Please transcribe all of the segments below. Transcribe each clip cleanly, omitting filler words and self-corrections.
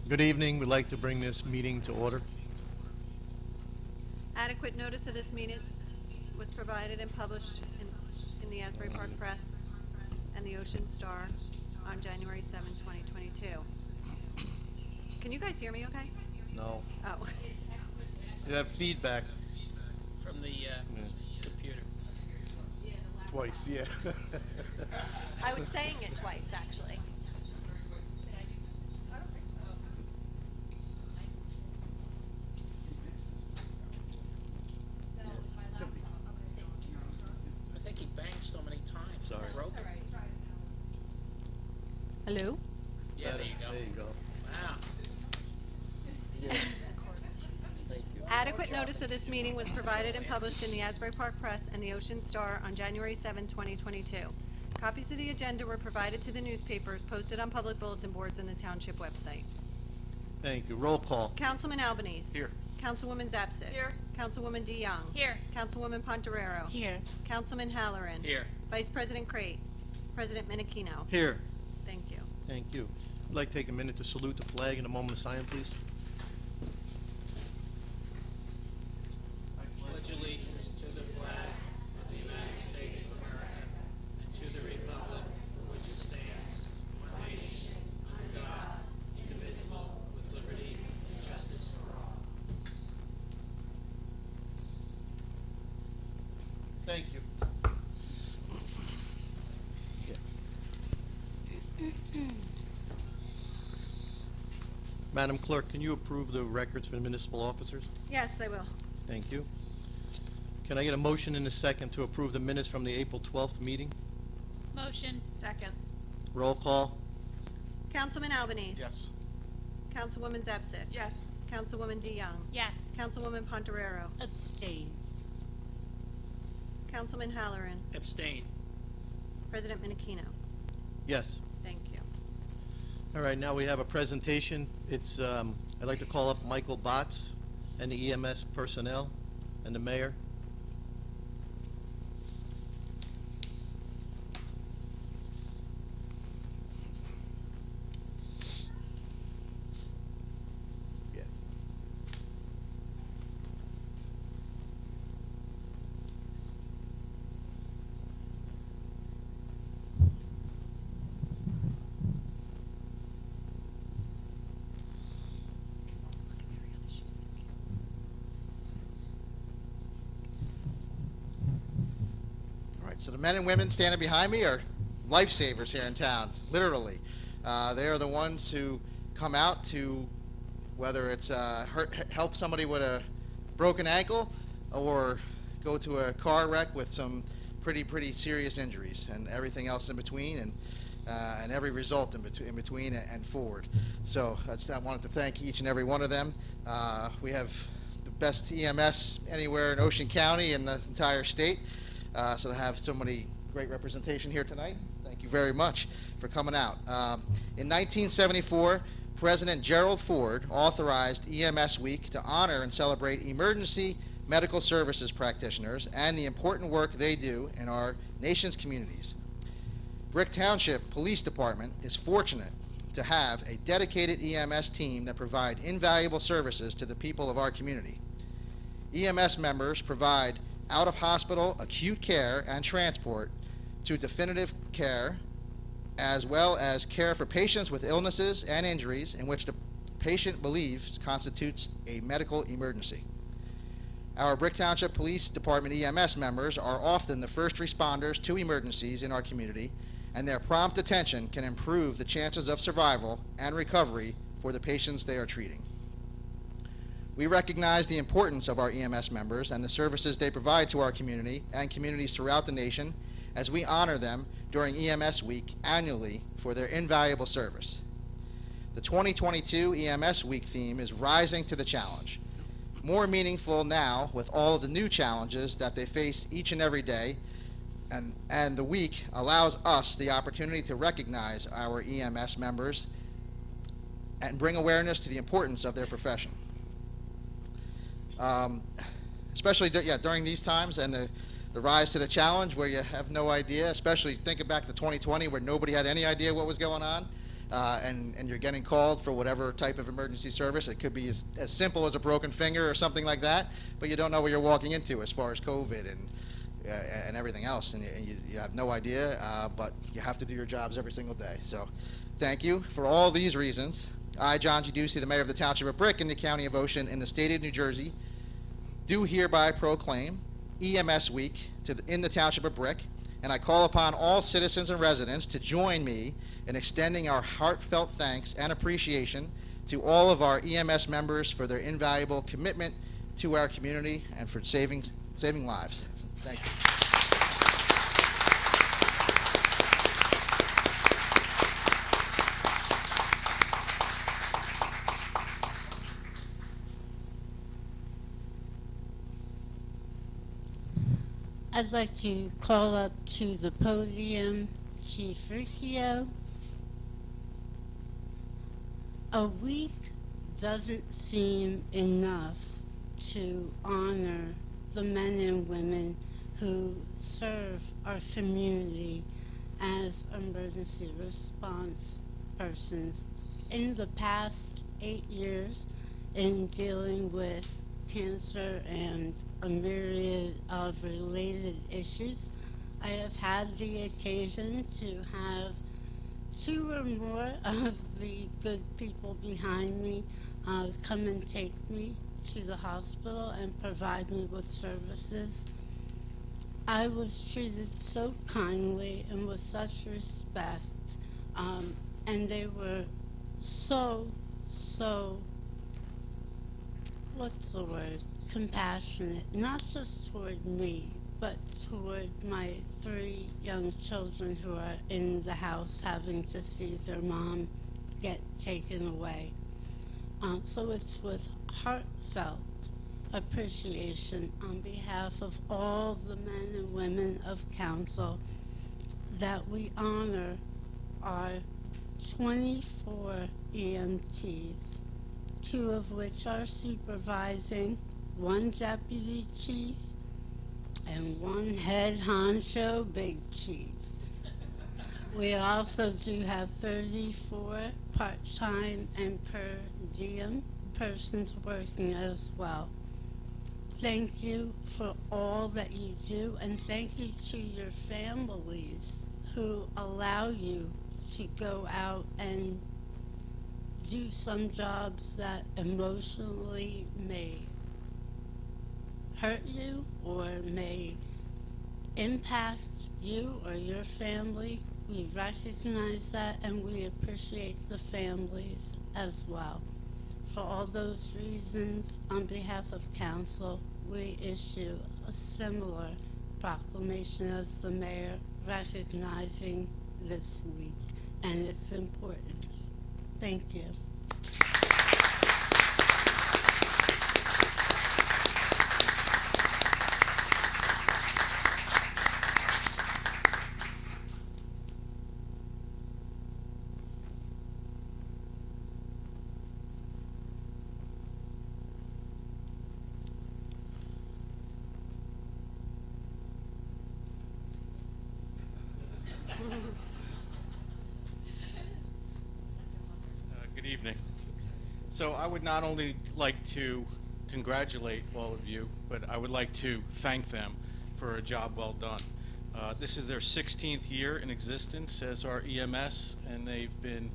Good evening. We'd like to bring this meeting to order. Adequate notice of this meeting was provided and published in the Asbury Park Press and the Ocean Star on January 7, 2022. Can you guys hear me okay? No. Oh. You have feedback. From the computer. Twice, yeah. I was saying it twice, actually. I think he banged so many times. Sorry. Broke it. Hello? Yeah, there you go. There you go. Wow. Adequate notice of this meeting was provided and published in the Asbury Park Press and the Ocean Star on January 7, 2022. Copies of the agenda were provided to the newspapers, posted on public bulletin boards and the Township website. Thank you. Roll call. Councilman Albanese. Here. Councilwoman Zapsik. Here. Councilwoman DeYoung. Here. Councilwoman Pontarero. Here. Councilman Halloran. Here. Vice President Crate. President Menachino. Here. Thank you. Thank you. I'd like to take a minute to salute the flag and a moment of silence, please. Pledge allegiance to the flag of the United States of America and to the republic for which it stands, one nation, under God, indivisible, with liberty and justice for all. Thank you. Madam Clerk, can you approve the records for the municipal officers? Yes, I will. Thank you. Can I get a motion in a second to approve the minutes from the April 12th meeting? Motion. Second. Roll call. Councilman Albanese. Yes. Councilwoman Zapsik. Yes. Councilwoman DeYoung. Yes. Councilwoman Pontarero. Abstain. Councilman Halloran. Abstain. President Menachino. Yes. Thank you. All right, now we have a presentation. It's, I'd like to call up Michael Botts and the EMS personnel and the mayor. Yeah. All right, so the men and women standing behind me are lifesavers here in town, literally. They are the ones who come out to, whether it's help somebody with a broken ankle or go to a car wreck with some pretty serious injuries and everything else in between, and every result in between and forward. So I wanted to thank each and every one of them. We have the best EMS anywhere in Ocean County and the entire state. So to have so many great representation here tonight, thank you very much for coming out. In 1974, President Gerald Ford authorized EMS Week to honor and celebrate emergency medical services practitioners and the important work they do in our nation's communities. Brick Township Police Department is fortunate to have a dedicated EMS team that provide invaluable services to the people of our community. EMS members provide out-of-hospital acute care and transport to definitive care, as well as care for patients with illnesses and injuries in which the patient believes constitutes a medical emergency. Our Brick Township Police Department EMS members are often the first responders to emergencies in our community, and their prompt attention can improve the chances of survival and recovery for the patients they are treating. We recognize the importance of our EMS members and the services they provide to our community and communities throughout the nation as we honor them during EMS Week annually for their invaluable service. The 2022 EMS Week theme is Rising to the Challenge. More meaningful now with all of the new challenges that they face each and every day, and the week allows us the opportunity to recognize our EMS members and bring awareness to the importance of their profession. Especially during these times and the rise to the challenge where you have no idea, especially thinking back to 2020 where nobody had any idea what was going on. and you're getting called for whatever type of emergency service. It could be as simple as a broken finger or something like that, but you don't know what you're walking into as far as COVID and everything else, and you have no idea, but you have to do your jobs every single day. So thank you. For all these reasons, I, John G. Ducey, the mayor of the Township of Brick in the County of Ocean in the state of New Jersey, do hereby proclaim EMS Week in the Township of Brick, and I call upon all citizens and residents to join me in extending our heartfelt thanks and appreciation to all of our EMS members for their invaluable commitment to our community and for saving lives. Thank you. I'd like to call up to the podium Chief Riccio. A week doesn't seem enough to honor the men and women who serve our community as emergency response persons. In the past 8 years, in dealing with cancer and a myriad of related issues, I have had the occasion to have 2 or more of the good people behind me come and take me to the hospital and provide me with services. I was treated so kindly and with such respect, and they were so, what's the word, compassionate, not just toward me, but toward my 3 young children who are in the house having to see their mom get taken away. So it's with heartfelt appreciation on behalf of all the men and women of council that we honor our 24 EMTs, 2 of which are supervising, 1 deputy chief, and 1 head honcho big chief. We also do have 34 part-time and per diem persons working as well. Thank you for all that you do, and thank you to your families who allow you to go out and do some jobs that emotionally may hurt you or may impact you or your family. We recognize that, and we appreciate the families as well. For all those reasons, on behalf of council, we issue a similar proclamation as the mayor, recognizing this week and its importance. Thank you. Good evening. So I would not only like to congratulate all of you, but I would like to thank them for a job well done. This is their 16th year in existence as our EMS, and they've been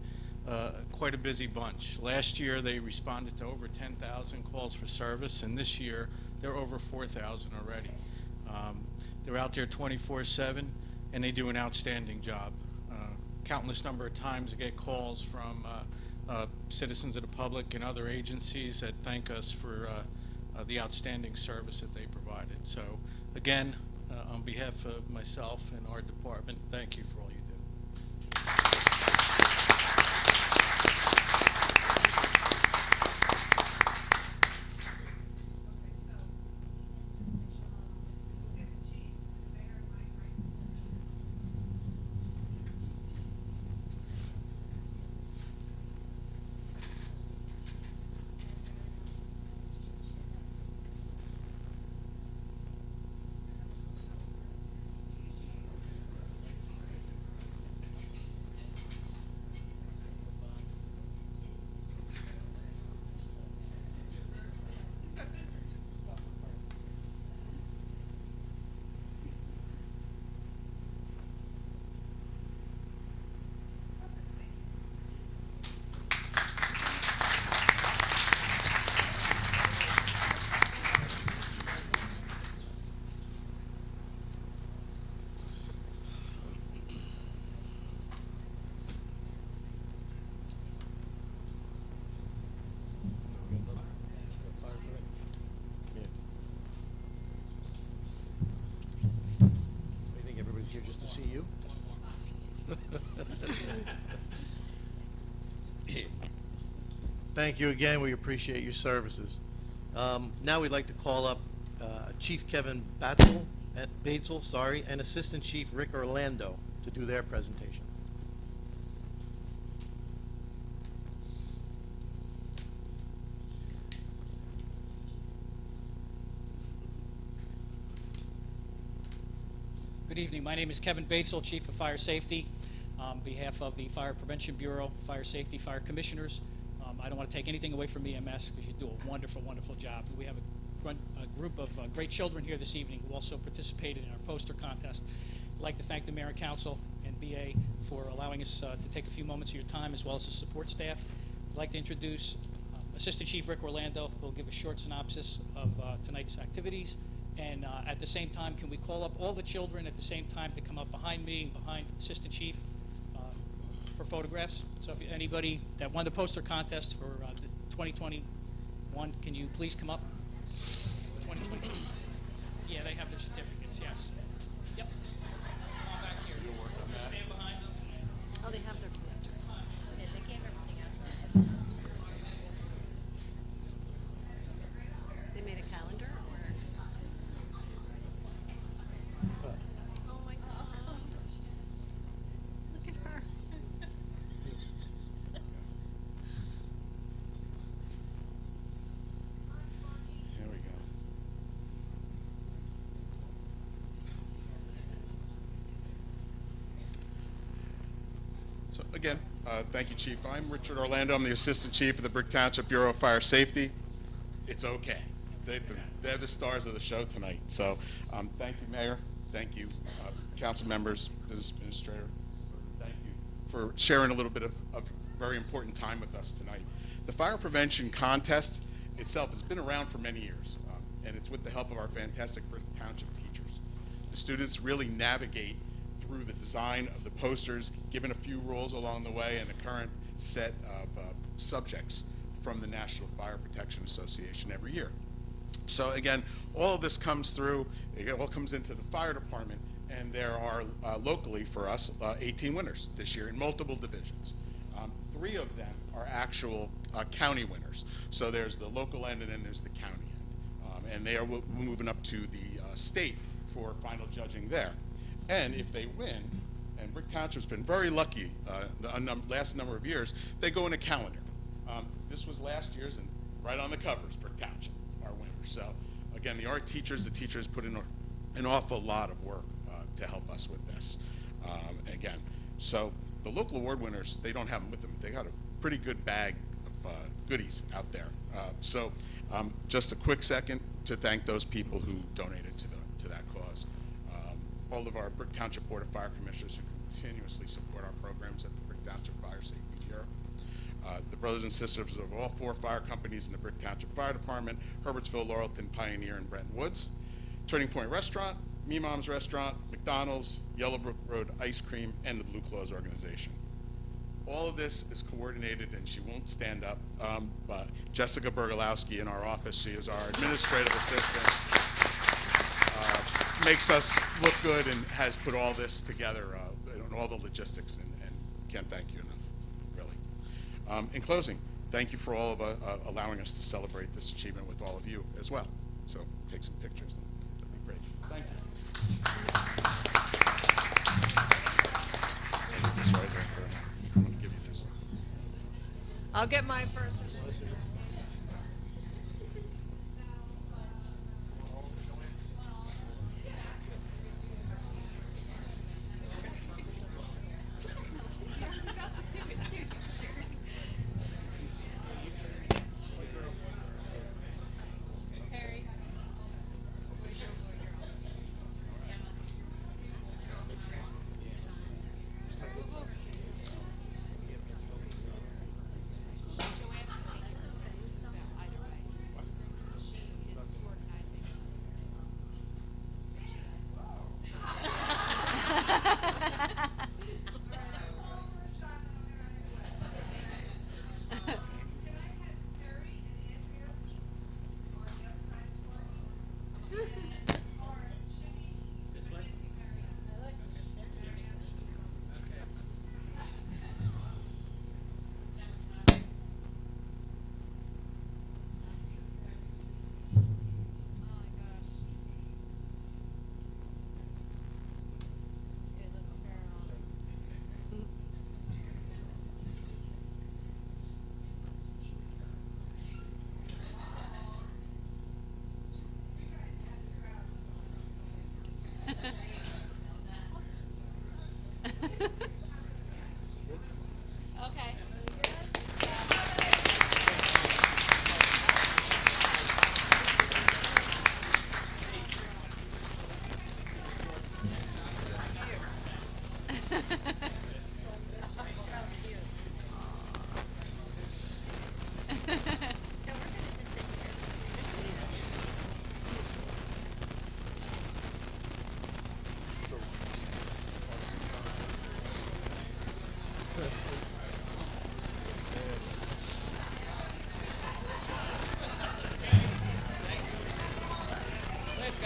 quite a busy bunch. Last year they responded to over 10,000 calls for service, and this year they're over 4,000 already. They're out there 24/7, and they do an outstanding job. Countless number of times I get calls from citizens of the public and other agencies that thank us for the outstanding service that they provided. So again, on behalf of myself and our department, thank you for all you do. here just to see you. Thank you again. We appreciate your services. Now we'd like to call up Chief Kevin Batzel, and Assistant Chief Rick Orlando to do their presentation. Good evening. My name is Kevin Batesel, Chief of Fire Safety. On behalf of the Fire Prevention Bureau, Fire Safety, Fire Commissioners, I don't want to take anything away from EMS because you do a wonderful, wonderful job. We have a group of great children here this evening who also participated in our poster contest. I'd like to thank the Mayor and Council and BA for allowing us to take a few moments of your time, as well as the support staff. I'd like to introduce Assistant Chief Rick Orlando, who will give a short synopsis of tonight's activities. And at the same time, can we call up all the children at the same time to come up behind me and behind Assistant Chief for photographs? So if anybody that won the poster contest for the 2021, can you please come up? 2022. Yeah, they have their certificates, yes. Yep. Come on back here. Can you stand behind them? Oh, they have their posters. They made a calendar, or? Oh my God. Look at her. There we go. So again, thank you, Chief. I'm Richard Orlando. I'm the Assistant Chief of the Brick Township Bureau of Fire Safety. It's okay. They're the stars of the show tonight. So thank you, Mayor. Thank you, council members, Business Administrator. Thank you for sharing a little bit of very important time with us tonight. The Fire Prevention Contest itself has been around for many years, and it's with the help of our fantastic Brick Township teachers. The students really navigate through the design of the posters, given a few rules along the way, and a current set of subjects from the National Fire Protection Association every year. So again, all of this comes through, it all comes into the fire department, and there are locally for us 18 winners this year in multiple divisions. 3 of them are actual county winners. So there's the local end and then there's the county end. And they are moving up to the state for final judging there. And if they win, and Brick Township's been very lucky the last number of years, they go in a calendar. This was last year's, and right on the cover is Brick Township, our winner. So again, the art teachers, the teachers put in an awful lot of work to help us with this. Again, so the local award winners, they don't have them with them. They got a pretty good bag of goodies out there. So just a quick second to thank those people who donated to that cause. All of our Brick Township Board of Fire Commissioners who continuously support our programs at the Brick Township Fire Safety Bureau. The brothers and sisters of all 4 fire companies in the Brick Township Fire Department, Herbertsville, Laurelton, Pioneer, and Brent Woods. Turning Point Restaurant, Me Mom's Restaurant, McDonald's, Yellowbrook Road Ice Cream, and the Blue Claws Organization. All of this is coordinated, and she won't stand up, but Jessica Bergolowski in our office, she is our administrative assistant, makes us look good and has put all this together, and all the logistics, and can't thank you enough, really. In closing, thank you for all of allowing us to celebrate this achievement with all of you as well. So take some pictures, and that'd be great. Thank you. This right here for, I'm going to give you this. I'll get mine first.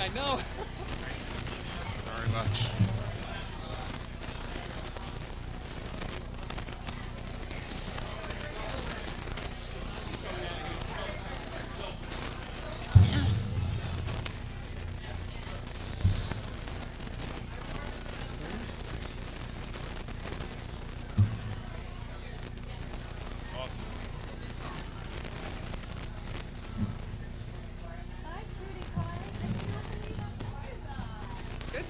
I know. Very much. Awesome. Good.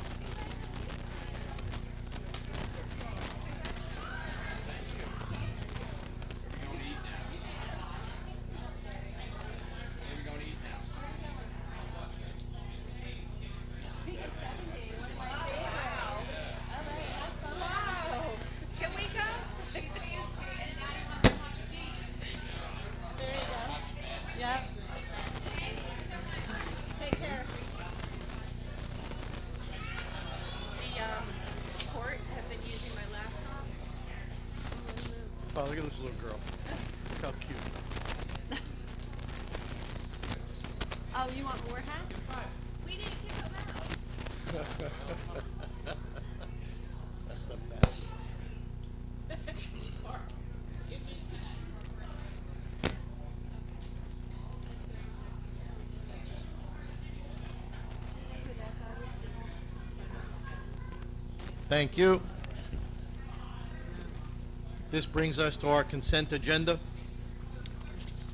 Wow. Can we go? Yep. Take care. The court have been using my laptop. Oh, look at this little girl. Look how cute. Oh, you want more hats? We didn't give them out. That's the best. Thank you. This brings us to our consent agenda.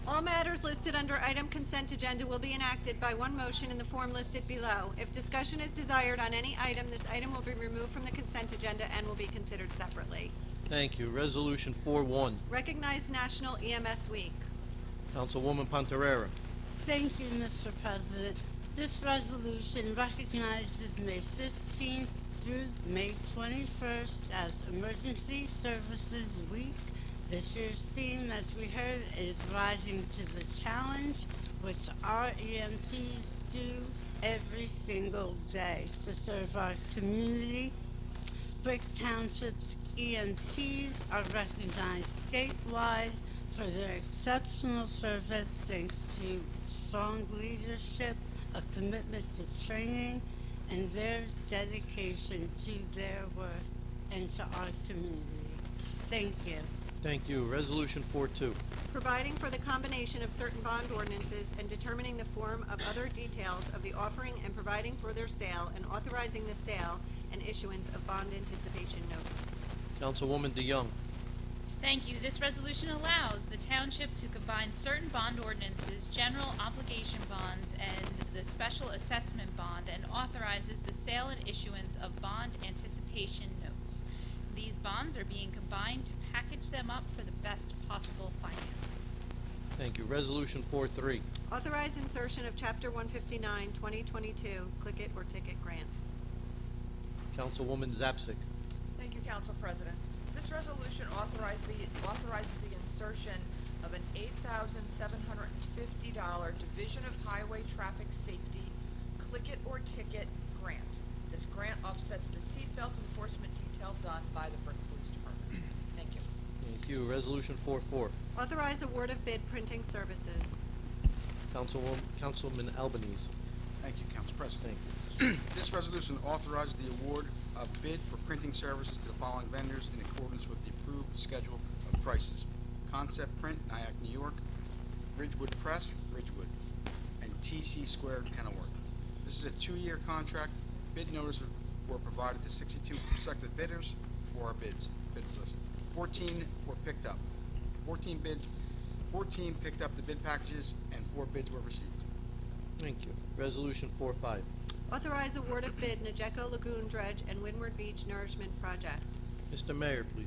All matters listed under item consent agenda will be enacted by one motion in the form listed below. If discussion is desired on any item, this item will be removed from the consent agenda and will be considered separately. Thank you. Resolution 4-1. Recognize National EMS Week. Councilwoman Pontarera. Thank you, Mr. President. This resolution recognizes May 15th through May 21st as Emergency Services Week. This year's theme, as we heard, is Rising to the Challenge, which our EMTs do every single day to serve our community. Brick Township's EMTs are recognized statewide for their exceptional service thanks to strong leadership, a commitment to training, and their dedication to their work and to our community. Thank you. Thank you. Resolution 4-2. Providing for the combination of certain bond ordinances and determining the form of other details of the offering and providing for their sale and authorizing the sale and issuance of bond anticipation notes. Councilwoman DeYoung. Thank you. This resolution allows the township to combine certain bond ordinances, general obligation bonds, and the special assessment bond, and authorizes the sale and issuance of bond anticipation notes. These bonds are being combined to package them up for the best possible financing. Thank you. Resolution 4-3. Authorize insertion of Chapter 159, 2022, Click It or Ticket Grant. Councilwoman Zapsik. Thank you, Council President. This resolution authorizes the insertion of an $8,750 Division of Highway Traffic Safety Click It or Ticket grant. This grant offsets the seatbelt enforcement detail done by the Brick Police Department. Thank you. Thank you. Resolution 4-4. Authorize award of bid printing services. Councilman Albanese. Thank you, Council President. Thank you. This resolution authorizes the award of bid for printing services to the following vendors in accordance with the approved schedule of prices. Concept Print, Nyack, New York, Ridgewood Press, Ridgewood, and TC Squared, Kenilworth. This is a 2-year contract. Bid notices were provided to 62 prospective bidders for our bids list. 14 were picked up. 14 picked up the bid packages, and 4 bids were received. Thank you. Resolution 4-5. Authorize award of bid Nageco Lagoon Dredge and Windward Beach Nourishment Project. Mr. Mayor, please.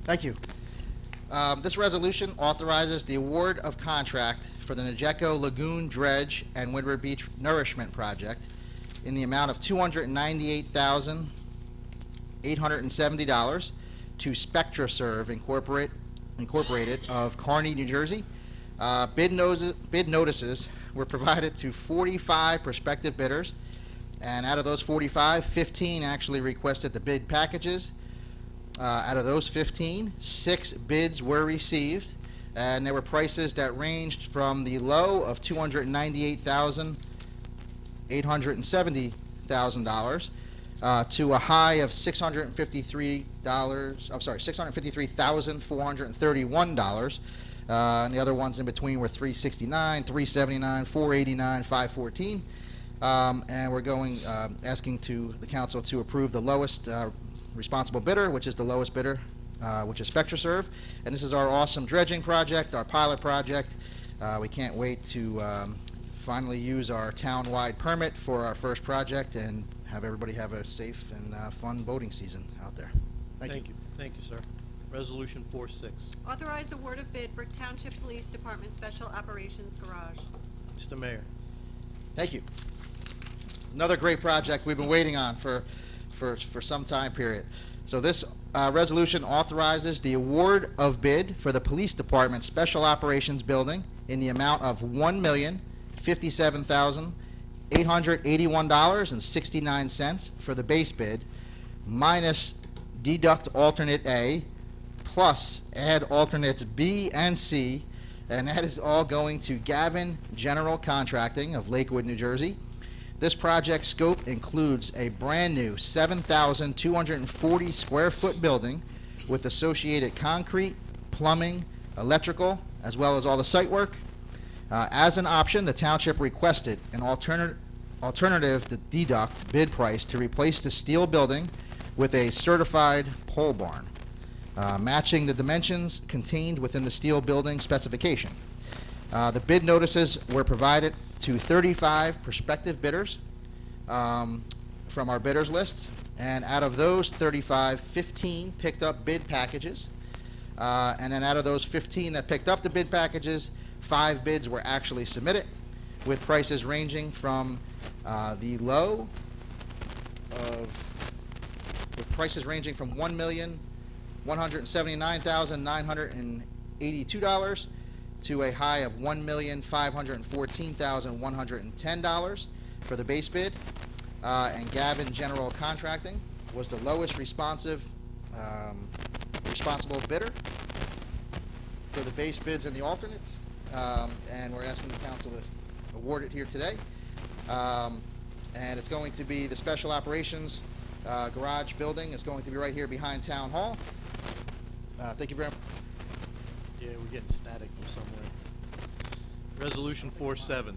Thank you. This resolution authorizes the award of contract for the Nageco Lagoon Dredge and Windward Beach Nourishment Project in the amount of $298,870 to SpectraServe Incorporated of Kearney, New Jersey. Bid notices were provided to 45 prospective bidders, and out of those 45, 15 actually requested the bid packages. Out of those 15, 6 bids were received, and there were prices that ranged from the low of $298,000 $870,000 to a high of $653,431. And the other ones in between were $369, $379, $489, $514. And we're going, asking the council to approve the lowest responsible bidder, which is the lowest bidder, which is SpectraServe. And this is our awesome dredging project, our pilot project. We can't wait to finally use our town-wide permit for our first project and have everybody have a safe and fun boating season out there. Thank you. Thank you, sir. Resolution 4-6. Authorize award of bid, Brick Township Police Department Special Operations Garage. Mr. Mayor. Thank you. Another great project we've been waiting on for some time period. So this resolution authorizes the award of bid for the Police Department Special Operations Building in the amount of $1,057,881.69 for the base bid, minus deduct alternate A, plus add alternates B and C, and that is all going to Gavin General Contracting of Lakewood, New Jersey. This project scope includes a brand new 7,240 square foot building with associated concrete, plumbing, electrical, as well as all the site work. As an option, the township requested an alternative to deduct bid price to replace the steel building with a certified pole barn, matching the dimensions contained within the steel building specification. The bid notices were provided to 35 prospective bidders from our bidders list, and out of those 35, 15 picked up bid packages, and then out of those 15 that picked up the bid packages, 5 bids were actually submitted, with prices ranging from the low of, with prices ranging from $1,179,982 to a high of $1,514,110 for the base bid. And Gavin General Contracting was the lowest responsible bidder for the base bids and the alternates. And we're asking the council to award it here today. And it's going to be the Special Operations Garage building. It's going to be right here behind Town Hall. Thank you very much. Yeah, we're getting static from somewhere. Resolution 4-7.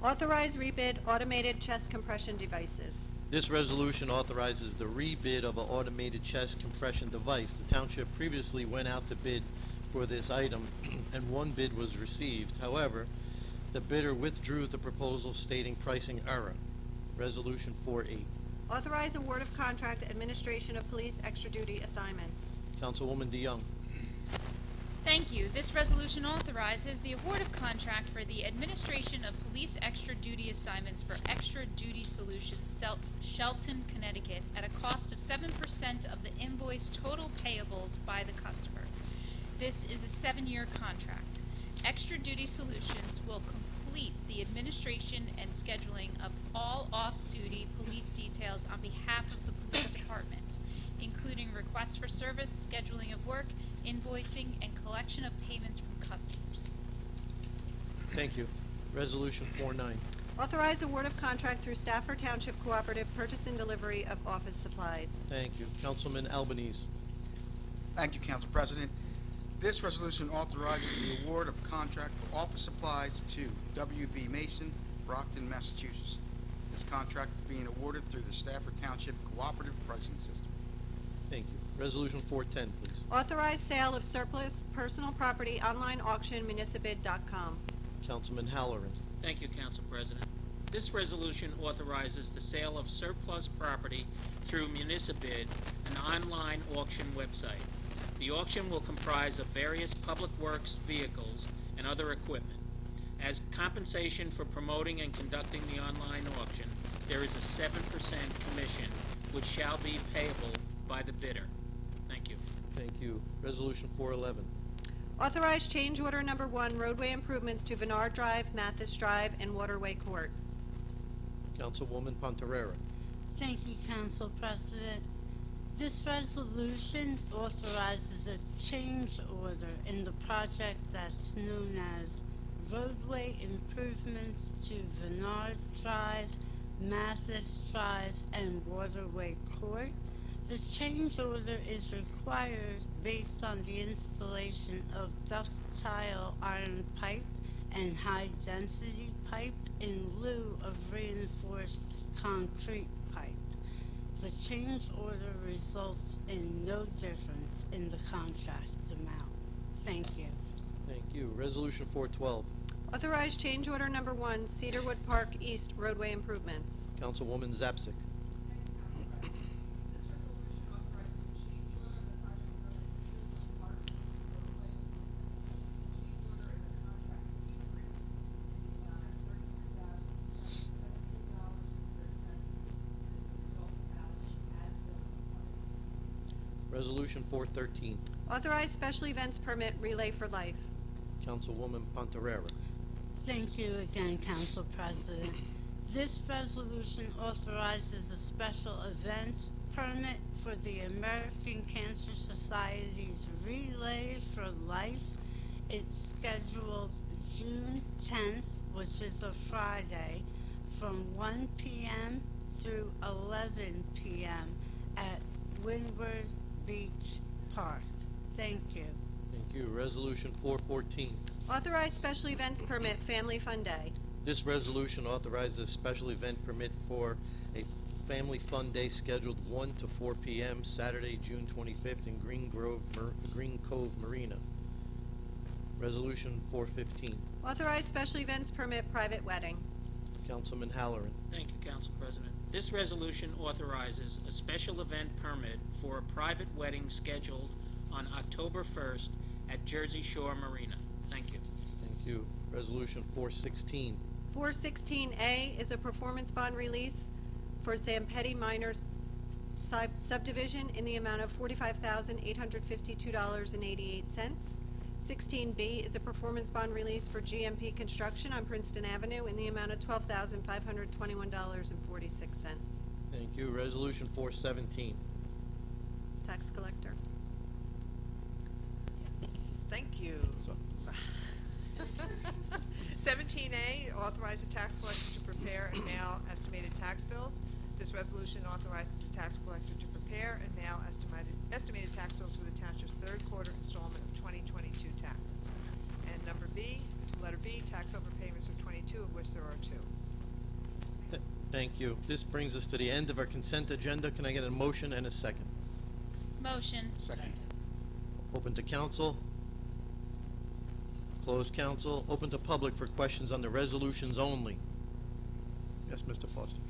Authorize rebid automated chest compression devices. This resolution authorizes the rebid of an automated chest compression device. The township previously went out to bid for this item, and 1 bid was received. However, the bidder withdrew the proposal stating pricing error. Resolution 4-8. Authorize award of contract administration of police extra duty assignments. Councilwoman DeYoung. Thank you. This resolution authorizes the award of contract for the administration of police extra duty assignments for Extra Duty Solutions, Shelton, Connecticut, at a cost of 7% of the invoice total payables by the customer. This is a 7-year contract. Extra Duty Solutions will complete the administration and scheduling of all off-duty police details on behalf of the police department, including requests for service, scheduling of work, invoicing, and collection of payments from customers. Thank you. Resolution 4-9. Authorize award of contract through Stafford Township Cooperative Purchase and Delivery of office supplies. Thank you. Councilman Albanese. Thank you, Council President. This resolution authorizes the award of contract for office supplies to W.B. Mason, Brockton, Massachusetts. This contract is being awarded through the Stafford Township Cooperative Pricing System. Thank you. Resolution 4-10, please. Authorize sale of surplus personal property online auction municipid.com. Councilman Halloran. Thank you, Council President. This resolution authorizes the sale of surplus property through Municipid, an online auction website. The auction will comprise of various public works vehicles and other equipment. As compensation for promoting and conducting the online auction, there is a 7% commission which shall be payable by the bidder. Thank you. Thank you. Resolution 4-11. Authorize change order number 1 roadway improvements to Vennard Drive, Mathis Drive, and Waterway Court. Councilwoman Pontarera. Thank you, Council President. This resolution authorizes a change order in the project that's known as roadway improvements to Vennard Drive, Mathis Drive and Waterway Court. The change order is required based on the installation of ductile iron pipe and high-density pipe in lieu of reinforced concrete pipe. The change order results in no difference in the contract amount. Thank you. Thank you. Resolution 412. Authorize change order number 1, Cedarwood Park East roadway improvements. Councilwoman Zapsik. Resolution 413. Authorize special events permit Relay for Life. Councilwoman Pontarera. Thank you again, Council President. This resolution authorizes a special events permit for the American Cancer Society's Relay for Life. It's scheduled June 10th, which is a Friday, from 1 p.m. through 11 p.m. at Windward Beach Park. Thank you. Thank you. Resolution 414. Authorize special events permit Family Fun Day. This resolution authorizes special event permit for a Family Fun Day scheduled 1 to 4 p.m. Saturday, June 25th in Green Cove Marina. Resolution 415. Authorize special events permit private wedding. Councilman Halloran. Thank you, Council President. This resolution authorizes a special event permit for a private wedding scheduled on October 1st at Jersey Shore Marina. Thank you. Thank you. Resolution 416. 416A is a performance bond release for Zampetti Miners subdivision in the amount of $45,852.88. 16B is a performance bond release for GMP Construction on Princeton Avenue in the amount of $12,521.46. Thank you. Resolution 417. Tax collector. Thank you. So- 17A, authorize the tax collector to prepare and mail estimated tax bills. This resolution authorizes the tax collector to prepare and mail estimated tax bills for the township's third quarter installment of 2022 taxes. And number B, letter B, tax overpayments for 22, of which there are 2. Thank you. This brings us to the end of our consent agenda. Can I get a motion and a second? Motion. Second. Open to council. Closed council. Open to public for questions on the resolutions only. Yes, Mr. Foster.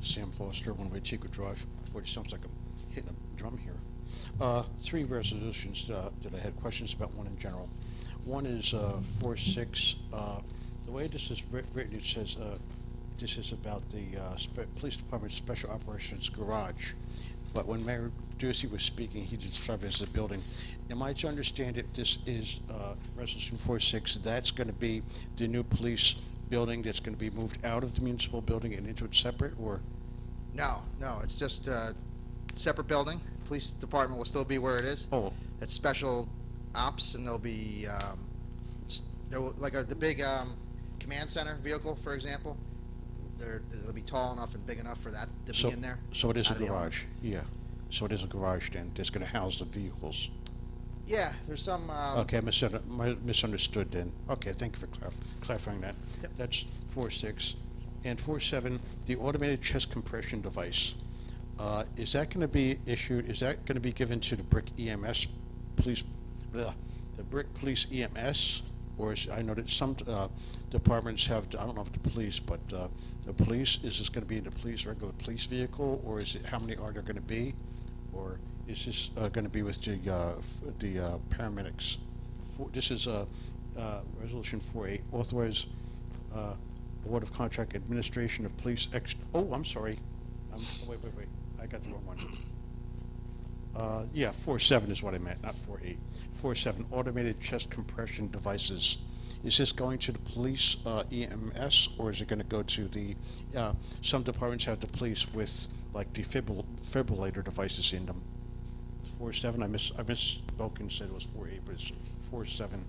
Sam Foster, 108 Chico Drive. Boy, it sounds like I'm hitting a drum here. 3 resolutions that I had questions about, one in general. One is 4.6. The way this is written, it says this is about the Police Department's Special Operations Garage. But when Mayor Ducey was speaking, he described it as a building. Am I to understand that this is Resolution 4.6? That's going to be the new police building that's going to be moved out of the municipal building and into it separate, or? No, it's just a separate building. Police department will still be where it is. Oh, It's special ops, and there'll be, the big command center vehicle, for example. It'll be tall enough and big enough for that to so, be in there. so it is a Out of the garage, yeah. So it is a garage then, that's going to house the vehicles. Yeah, there's some. Okay, I misunderstood then. Okay, thank you for clarifying that. Yep. That's 4.6. And 4.7, the automated chest compression device. Is that going to be issued, is that going to be given to the Brick EMS police, the Brick Police EMS? Or is, I know that some departments have, I don't know if the police, but the police, is this going to be in the regular police vehicle? Or is it, how many are there going to be? Or is this going to be with the paramedics? This is Resolution 4.8, authorize award of contract administration of police oh, I'm sorry. Wait. I got the wrong one. Yeah, 4.7 is what I meant, not 4.8. 4.7, automated chest compression devices. is this going to the police, EMS, or is it gonna go to the, some departments have the police with like defibrillator devices in them? 4.7, I misspoke and said it was 4.8, but it's 4.7.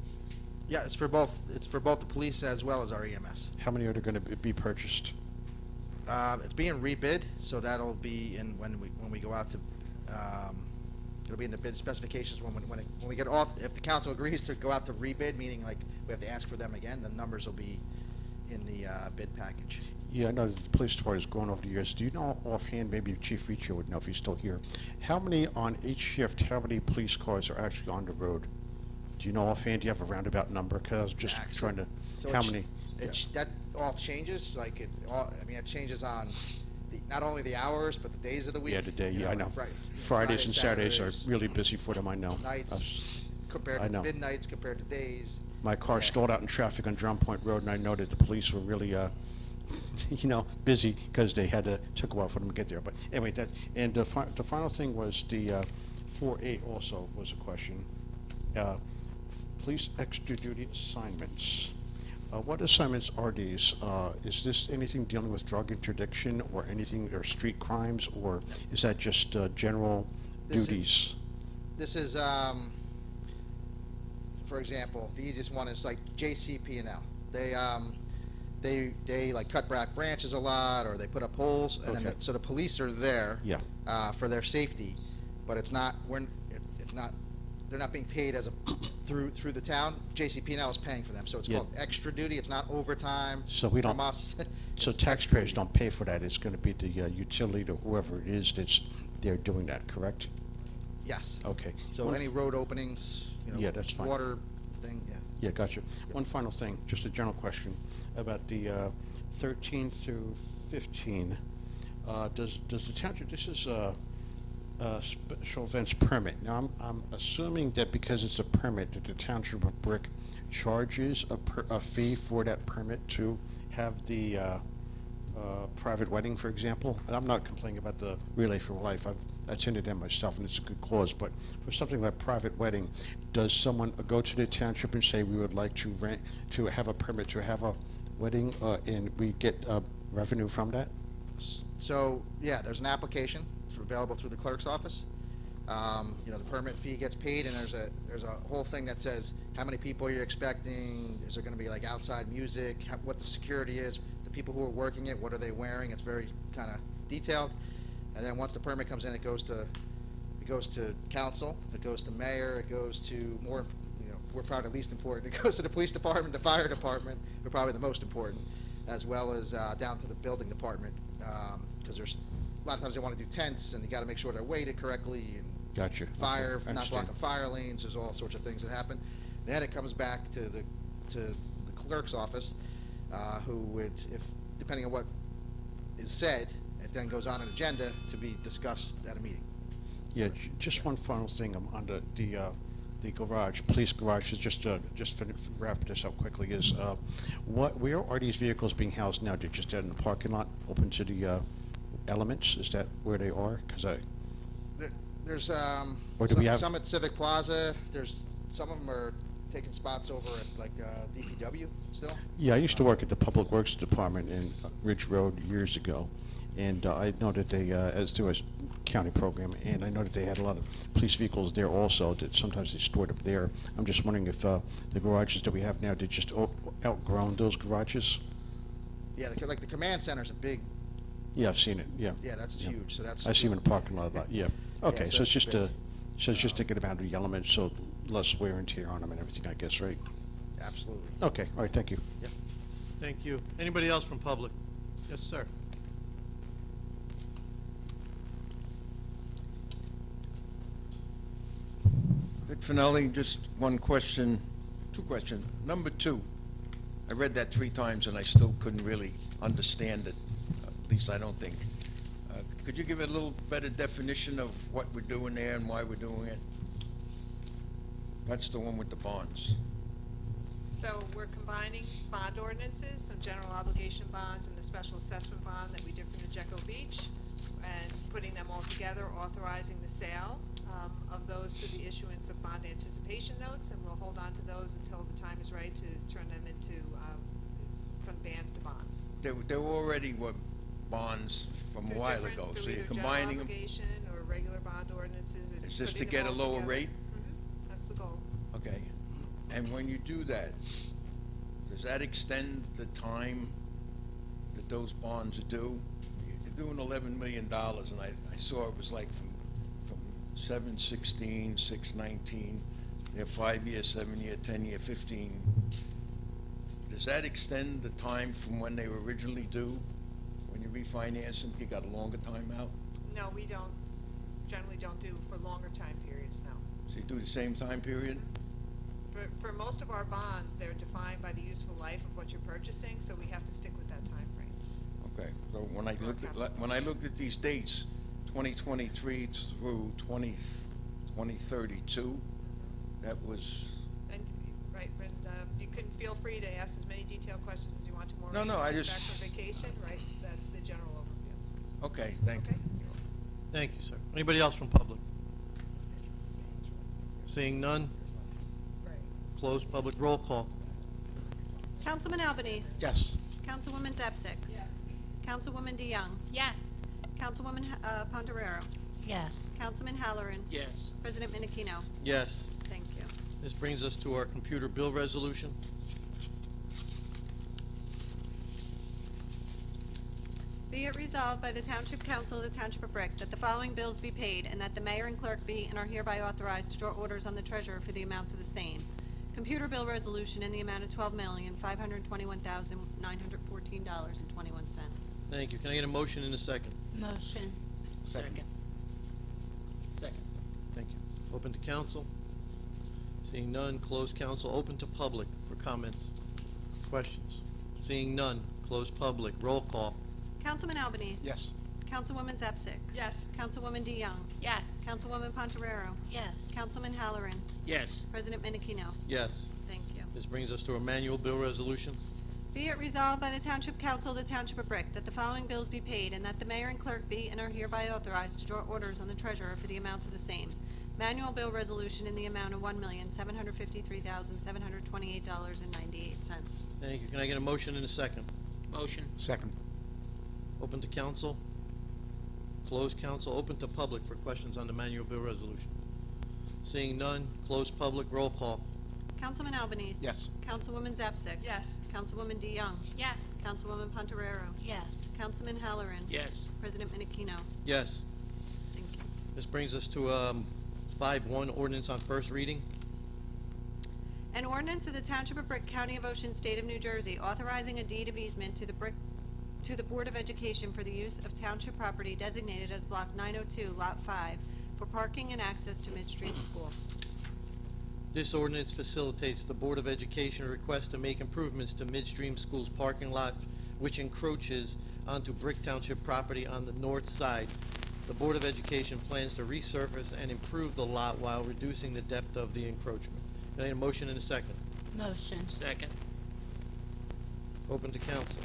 Yeah, it's for both the police as well as our EMS. How many are there gonna be purchased? It's being rebid, so that'll be in when we go out to, it'll be in the bid specifications when we get off, if the council agrees to go out to rebid, meaning like we have to ask for them again, the numbers will be in the bid package. Yeah, I know the police department is going over the years. Do you know offhand, maybe Chief Riccio would know if he's still here, how many on each shift, how many police cars are actually on the road? Do you know offhand, do you have a roundabout number? Because I was just trying to, So how many? That all changes, like it changes on not only the hours, but the days of the week. Yeah, the day, You yeah, I know. Fri- Fridays and Saturdays are Saturdays, really busy for them, I know. Nights compared I to know. midnights compared to days. My car Yeah. stalled out in traffic on John Point Road, and I know that the police were really, busy because they took a while for them to get there. But anyway, and the final thing was the 4.8 also was a question. Police extra duty assignments. What assignments are these? Is this anything dealing with drug interdiction or anything, or street crimes, or is that just general duties? This is, for example, the easiest one is like JCP&L. They like cut back branches a lot, or they put up poles, and Okay. then so the police are there. Yeah. For their safety, but it's not. They're not being paid as through the town. JCP&L is paying for them, so it's Yeah. called extra duty. It's not overtime. So we don't- from us. So It's taxpayers extra don't pay for that, it's gonna be the utility or whoever it is they're doing that, correct? duty. Yes. Okay. So One any f- road openings, Yeah, that's fine. water thing, yeah. Yeah, gotcha. One final thing, just a general question about the 13 through 15. Does the township, this is a special events permit. Now, I'm assuming that because it's a permit, that the township of Brick charges a fee for that permit to have the private wedding, for example. And I'm not complaining about the Relay for Life. I've attended them myself, and it's a good cause. But for something like private wedding, does someone go to the township and say, we would like to have a permit to have a wedding, and we get revenue from that? So, yeah, there's an application available through the clerk's office. The permit fee gets paid, and there's a whole thing that says how many people you're expecting, is there gonna be like outside music, what the security is, the people who are working it, what are they wearing, it's very kinda detailed. And then once the permit comes in, it goes to council, it goes to mayor, it goes to we're probably the least important, it goes to the police department, the fire department, we're probably the most important, as well as down to the building department, because there's a lot of times they want to do tents, and you got to make sure they're weighted correctly, and Gotcha. Okay, fire, I not understand. blocking fire lanes. There's all sorts of things that happen. Then it comes back to the clerk's office, who would, if depending on what is said, it then goes on an agenda to be discussed at a meeting. Yeah, just one final thing on the garage, police garage, is just wrap this up quickly, is where are these vehicles being housed now? They're just out in the parking lot, open to the elements? Is that where they are? Because There's Or do we have- some at Civic Plaza. There's some of them are taking spots over at like DPW still. Yeah, I used to work at the Public Works Department in Ridge Road years ago, and I know that they, as through a county program, and I know that they had a lot of police vehicles there also, that sometimes they stored up there. I'm just wondering if the garages that we have now, they just outgrown those garages? Yeah, like the command center's a big. Yeah, I've seen it, yeah. Yeah, that's huge. So that's. I see them in the parking lot a lot, yeah. Okay, so so it's that's just big. to get them out of the elements, so less wear and tear on them and everything, I guess, right? Absolutely. Okay, all right, thank you. Yeah. Thank you. Anybody else from public? Yes, sir. Vic Finelli, just one question, two questions. Number two, I read that 3 times and I still couldn't really understand it, at least I don't think. Could you give it a little better definition of what we're doing there and why we're doing it? That's the one with the bonds. So we're combining bond ordinances, some general obligation bonds and the special assessment bond that we did from the Jeco Beach, and putting them all together, authorizing the sale of those through the issuance of bond anticipation notes, and we'll hold on to those until the time is right right, to turn them into, from bans to bonds. There already were bonds from a They're while different ago, through so you're either combining them. general obligation or regular bond ordinances. It's Is this to putting them get a all lower together. rate? That's the goal. Okay. And when you do that, does that extend the time that those bonds are due? You're doing $11 million, and I saw it was like from 7/16, 6/19, they're 5-year, 7-year, 10-year, 15. Does that extend the time from when they were originally due? When you refinance them, you got a longer time out? No, we generally don't do for longer time periods, no. So you do the same time period? For most of our bonds, they're defined by the useful life of what you're purchasing, so we have to stick with that time frame. Okay, so when I looked at these dates, 2023 through 2032, that was, And, right, and you can feel free to ask as many detailed questions as you want to more. No, I just- Back from vacation, right, that's the general overview. okay, thank you. Okay? Thank you, sir. Anybody else from public? Seeing none, close public roll call. Councilman Albanese. Yes. Councilwoman Zepsic. Yes. Councilwoman DeYoung. Yes. Councilwoman Pondereiro. Yes. Councilman Halloran. Yes. President Menachino. Yes. Thank you. This brings us to our computer bill resolution. Be it resolved by the Township Council of the Township of Brick that the following bills be paid and that the mayor and clerk be and are hereby authorized to draw orders on the treasurer for the amounts of the same. Computer bill resolution in the amount of $12,521,914.21. Thank you. Can I get a motion in a second? Motion. Second. Thank you. Open to council. Seeing none, close council. Open to public for comments, questions. Seeing none, close public. Roll call. Councilman Albanese. Yes. Councilwoman Zepsic. Yes. Councilwoman DeYoung. Yes. Councilwoman Pondereiro. Yes. Councilman Halloran. Yes. President Menachino. Yes. Thank you. This brings us to our manual bill resolution. Be it resolved by the Township Council of the Township of Brick that the following bills be paid and that the mayor and clerk be and are hereby authorized to draw orders on the treasurer for the amounts of the same. Manual bill resolution in the amount of $1,753,728.98. Thank you. Can I get a motion in a second? Motion. Second. Open to council. Close council. Open to public for questions on the manual bill resolution. Seeing none, close public. Roll call. Councilman Albanese. Yes. Councilwoman Zepsic. Yes. Councilwoman DeYoung. Yes. Councilwoman Pondereiro. Yes. Councilman Halloran. Yes. President Menachino. Yes. Thank you. This brings us to 5-1 ordinance on first reading. An ordinance of the Township of Brick, County of Ocean, State of New Jersey, authorizing a deed of easement to the Board of Education for the use of township property designated as Block 902, Lot 5, for parking and access to Midstream School. This ordinance facilitates the Board of Education request to make improvements to Midstream School's parking lot, which encroaches onto Brick Township property on the north side. The Board of Education plans to resurface and improve the lot while reducing the depth of the encroachment. Can I get a motion in a second? Motion. Second. Open to council.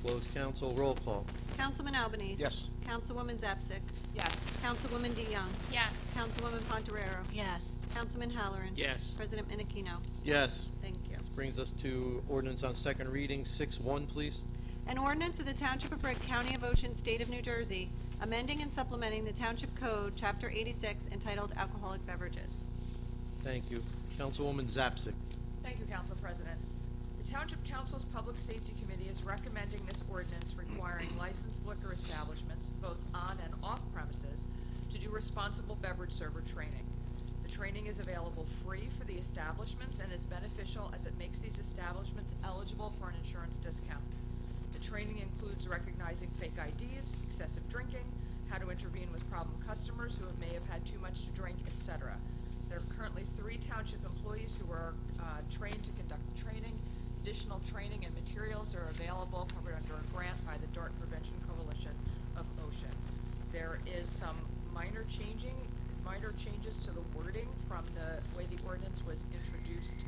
Close council. Roll call. Councilman Albanese. Yes. Councilwoman Zepsic. Yes. Councilwoman DeYoung. Yes. Councilwoman Pondereiro. Yes. Councilman Halloran. Yes. President Menachino. Yes. Thank you. This brings us to ordinance on second reading. 6-1, please. An ordinance of the Township of Brick, County of Ocean, State of New Jersey, amending and supplementing the Township Code, Chapter 86, entitled Alcoholic Beverages. Thank you. Councilwoman Zapsik. Thank you, Council President. The Township Council's Public Safety Committee is recommending this ordinance requiring licensed liquor establishments, both on and off premises, to do responsible beverage server training. The training is available free for the establishments and is beneficial as it makes these establishments eligible for an insurance discount. The training includes recognizing fake IDs, excessive drinking, how to intervene with problem customers who may have had too much to drink, etc. There are currently 3 township employees who are trained to conduct the training. Additional training and materials are available, covered under a grant by the DART Prevention Coalition of Ocean. There is some minor changes to the wording from the way the ordinance was introduced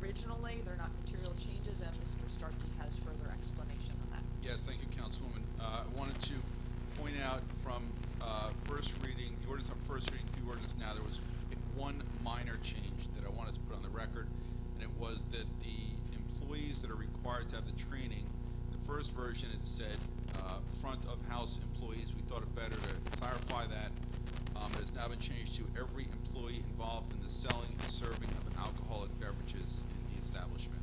originally. They're not material changes, and Mr. Starkey has further explanation on that. Yes, thank you, Councilwoman. I wanted to point out from first reading, the ordinance on first reading to the ordinance now, there was one minor change that I wanted to put on the record. version, it said front of house employees. We thought it better to clarify that. It has now been changed to every employee involved in the selling and serving of alcoholic beverages in the establishment.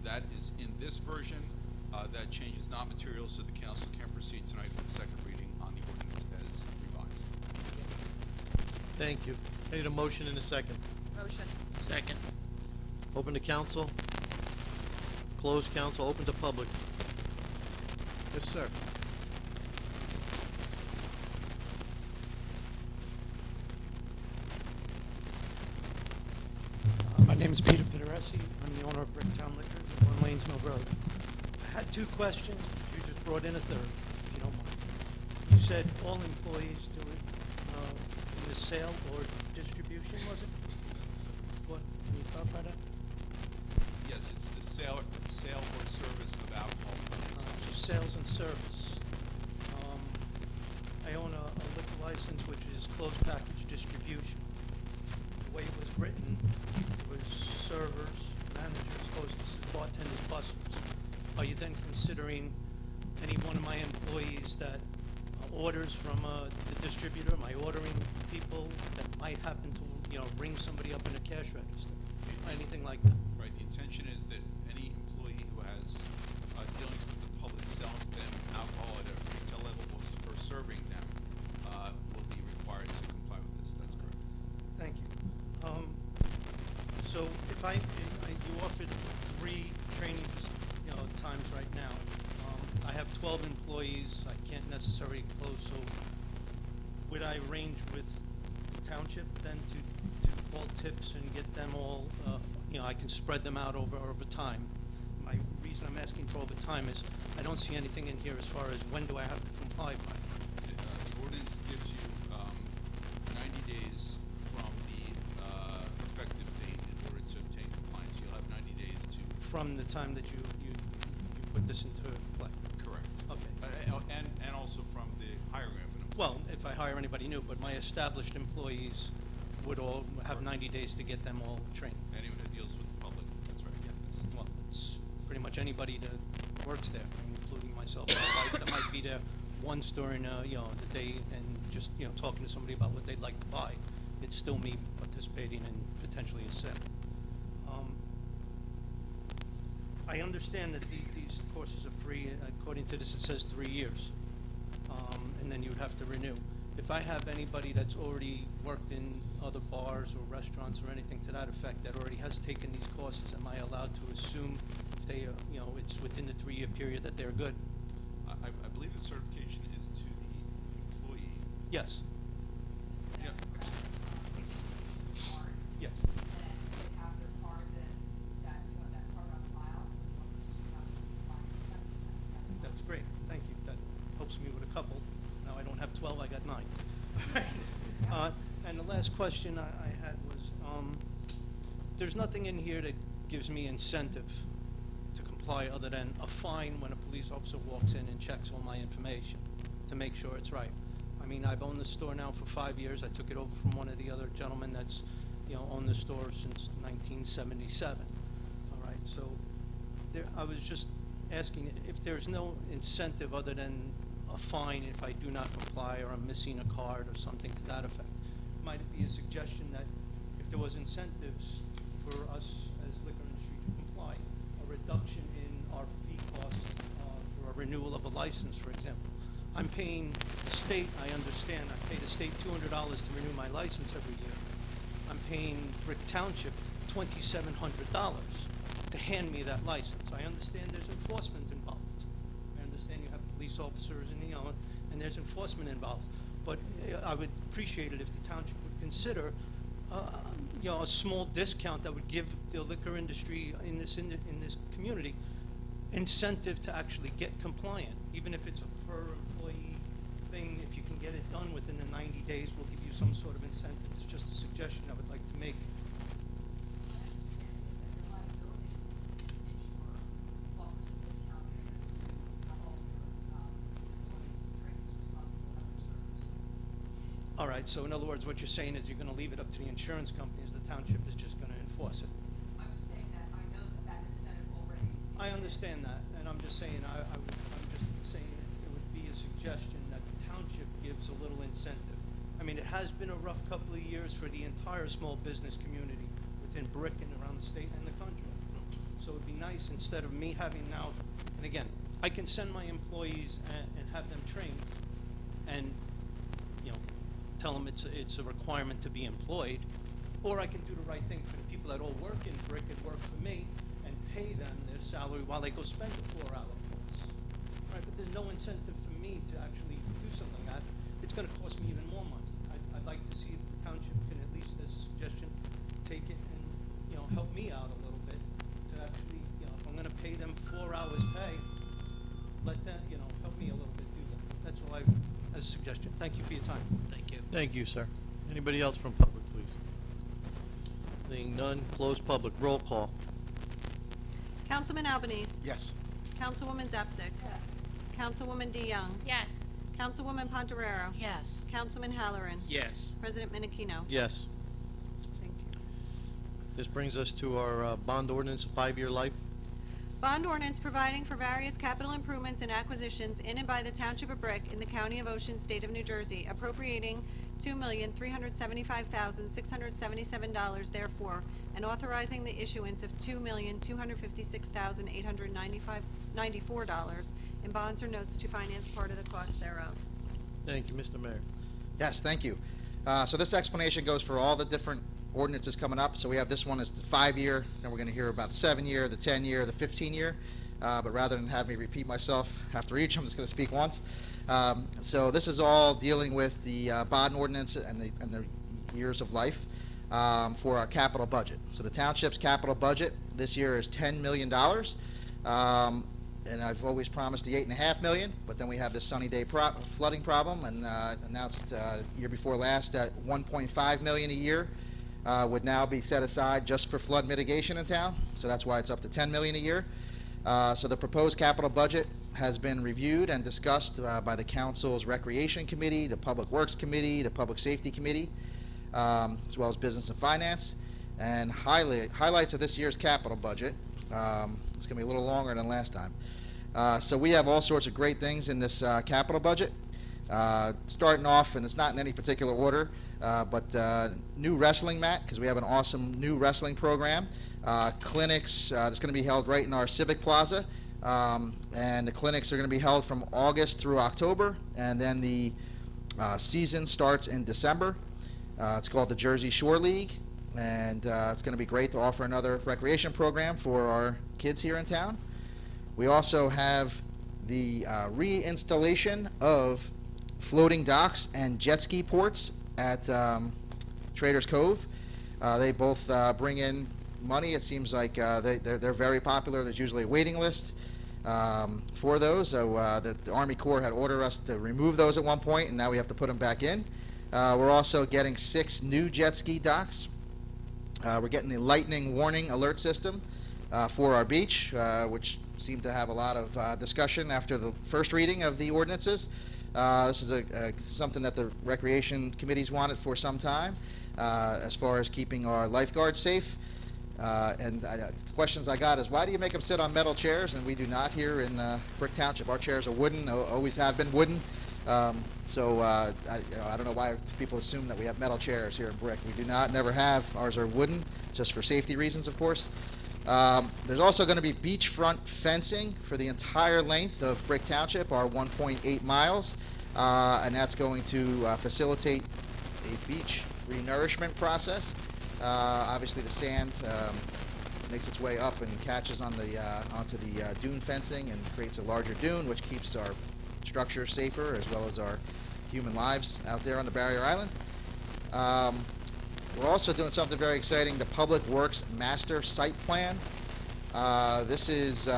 That is in this version. That change is not material, so the council can proceed tonight for the second reading on the ordinance as revised. Thank you. I need a motion and a second. Motion. Second. Open to council. Close council. Open to public. Yes, sir. My name is Peter Pederesi. I'm the owner of Bricktown Liquors on Lanes Mill Road. I had two questions. You just brought in a third, if you don't mind. You said all employees do it in the sale or distribution, was it? What? Can you clarify that? Yes, it's the sale or service of alcohol. So sales and service. I own a liquor license which is closed package distribution. The way it was written, it was servers, managers, hostesses, bartenders, bussers. Are you then considering any one of my employees that orders from the distributor? Am I ordering people that might happen to, ring somebody up in a cash register? Anything like that? Right, the intention is that any employee who has dealings with the public selling them alcohol at a retail level or serving them will be required to comply with this. That's correct. Thank you. So if you offered 3 training times right now. I have 12 employees. I can't necessarily close, so would I arrange with the township then to call tips and get them all, I can spread them out over time. My reason I'm asking for over time is I don't see anything in here as far as when do I have to comply by. The ordinance gives you 90 days from the effective date in order to obtain compliance. You'll have 90 days to... From the time that you put this into play? Correct. Okay. And also from the hiring of an employee. Well, if I hire anybody new, but my established employees would all have 90 days to get them all trained. Anyone who deals with the public, that's right. Yeah. Well, it's pretty much anybody that works there, including myself and my wife, that might be there once during, the day and just, talking to somebody about what they'd like to buy. It's still me participating in potentially a sale. I understand that these courses are free. According to this, it says 3 years, and then you would have to renew. If I have anybody that's already worked in other bars or restaurants or anything to that effect that already has taken these courses, am I allowed to assume if they, it's within the 3-year period that they're good? I believe the certification is to the employee. Yes. Yeah. Yes. That's great. Thank you. That helps me with a couple. Now I don't have 12, I got 9. And the last question I had was, there's nothing in here that gives me incentive to comply other than a fine when a police officer walks in and checks all my information to make sure it's right. I mean, I've owned the store now for 5 years. I took it over from one of the other gentlemen that's, owned the store since 1977. All right, so I was just asking if there's no incentive other than a fine if I do not comply or I'm missing a card or something to that effect. Might it be a suggestion that if there was incentives for us as liquor industry to comply, a reduction in our fee costs for a renewal of a license, for example? I'm paying the state, I understand, I pay the state $200 to renew my license every year. I'm paying Brick Township $2,700 to hand me that license. I understand there's enforcement involved. I understand you have police officers and, and there's enforcement involved. But I would appreciate it if the township would consider, a small discount that would give the liquor industry in this community incentive to actually get compliant, even if it's a per employee thing. If you can get it done within the 90 days, we'll give you some sort of incentive. It's just a suggestion I would like to make. All right, so in other words, what you're saying is you're going to leave it up to the insurance companies. The township is just going to enforce it. I'm just saying that I know that incentive already exists. I understand that, and I'm just saying, I'm just saying it would be a suggestion that the township gives a little incentive. I mean, it has been a rough couple of years for the entire small business community within Brick and around the state and the country. So it'd be nice, instead of me having now, and again, I can send my employees and have them trained and, you know, tell them it's a requirement to be employed, or I can do the right thing for the people that all work in Brick and work for me and pay them their salary while they go spend the 4-hour course. Right, but there's no incentive for me to actually do something like that. It's gonna cost me even more money. I'd like to see if the township can, at least as a suggestion, take it and, you know, help me out a little bit to actually, you know, if I'm gonna pay them 4 hours pay, let them, you know, help me a little bit do that. That's all as a suggestion. Thank you for your time. Thank you. Thank you, sir. Anybody else from public, please? Seeing none, close public. Roll call. Councilman Albanese. Yes. Councilwoman Zapsik. Yes. Councilwoman DeYoung. Yes. Councilwoman Pontoriero. Yes. Councilman Halloran. Yes. President Menachino. Yes. Thank you. This brings us to our bond ordinance, 5-year life. Bond ordinance providing for various capital improvements and acquisitions in and by the Township of Brick in the County of Ocean, State of New Jersey, appropriating $2,375,677 therefore, and authorizing the issuance of $2,256,894 in bonds or notes to finance part of the cost thereof. Thank you, Mr. Mayor. Yes, thank you. So this explanation goes for all the different ordinances coming up. So we have this one as the 5-year, then we're going to hear about the 7-year, the 10-year, the 15-year. But rather than have me repeat myself after each, I'm just going to speak once. So this is all dealing with the bond ordinance and the years of life for our capital budget. So the township's capital budget this year is $10 million. And I've always promised the $8.5 million, but then we have this sunny day flooding problem, and announced year before last that $1.5 million a year would now be set aside just for flood mitigation in town. So that's why it's up to $10 million a year. So the proposed capital budget has been reviewed and discussed by the council's Recreation Committee, the Public Works Committee, the Public Safety Committee, as well as Business and Finance. And highlights of this year's capital budget. It's going to be a little longer than last time. So we have all sorts of great things in this capital budget. Starting off, and it's not in any particular order, but new wrestling mat, because we have an awesome new wrestling program. Clinics that's going to be held right in our Civic Plaza. And the clinics are going to be held from August through October, and then the season starts in December. It's called the Jersey Shore League, and it's going to be great to offer another recreation program for our kids here in town. We also have the reinstallation of floating docks and jet ski ports at Traders Cove. They both bring in money. It seems like they're very popular. There's usually a waiting list for those. So the Army Corps had ordered us to remove those at one point, and now we have to put them back in. We're also getting 6 new jet ski docks. We're getting the lightning warning alert system for our beach, which seemed to have a lot of discussion after the first reading of the ordinances. This is something that the Recreation Committees wanted for some time, as far as keeping our lifeguards safe. And questions I got is, why do you make them sit on metal chairs? And we do not here in Brick Township. Our chairs are wooden, always have been wooden. I don't know why people assume that we have metal chairs here in Brick. We do not, never have. Ours are wooden, just for safety reasons, of course. There's also going to be beachfront fencing for the entire length of Brick Township, our 1.8 miles, and that's going to facilitate a beach renourishment process. Obviously, the sand makes its way up and catches on onto the dune fencing and creates a larger dune, which keeps our structures safer, as well as our human lives out there on the barrier island. We're also doing something very exciting, the Public Works Master Site Plan. This is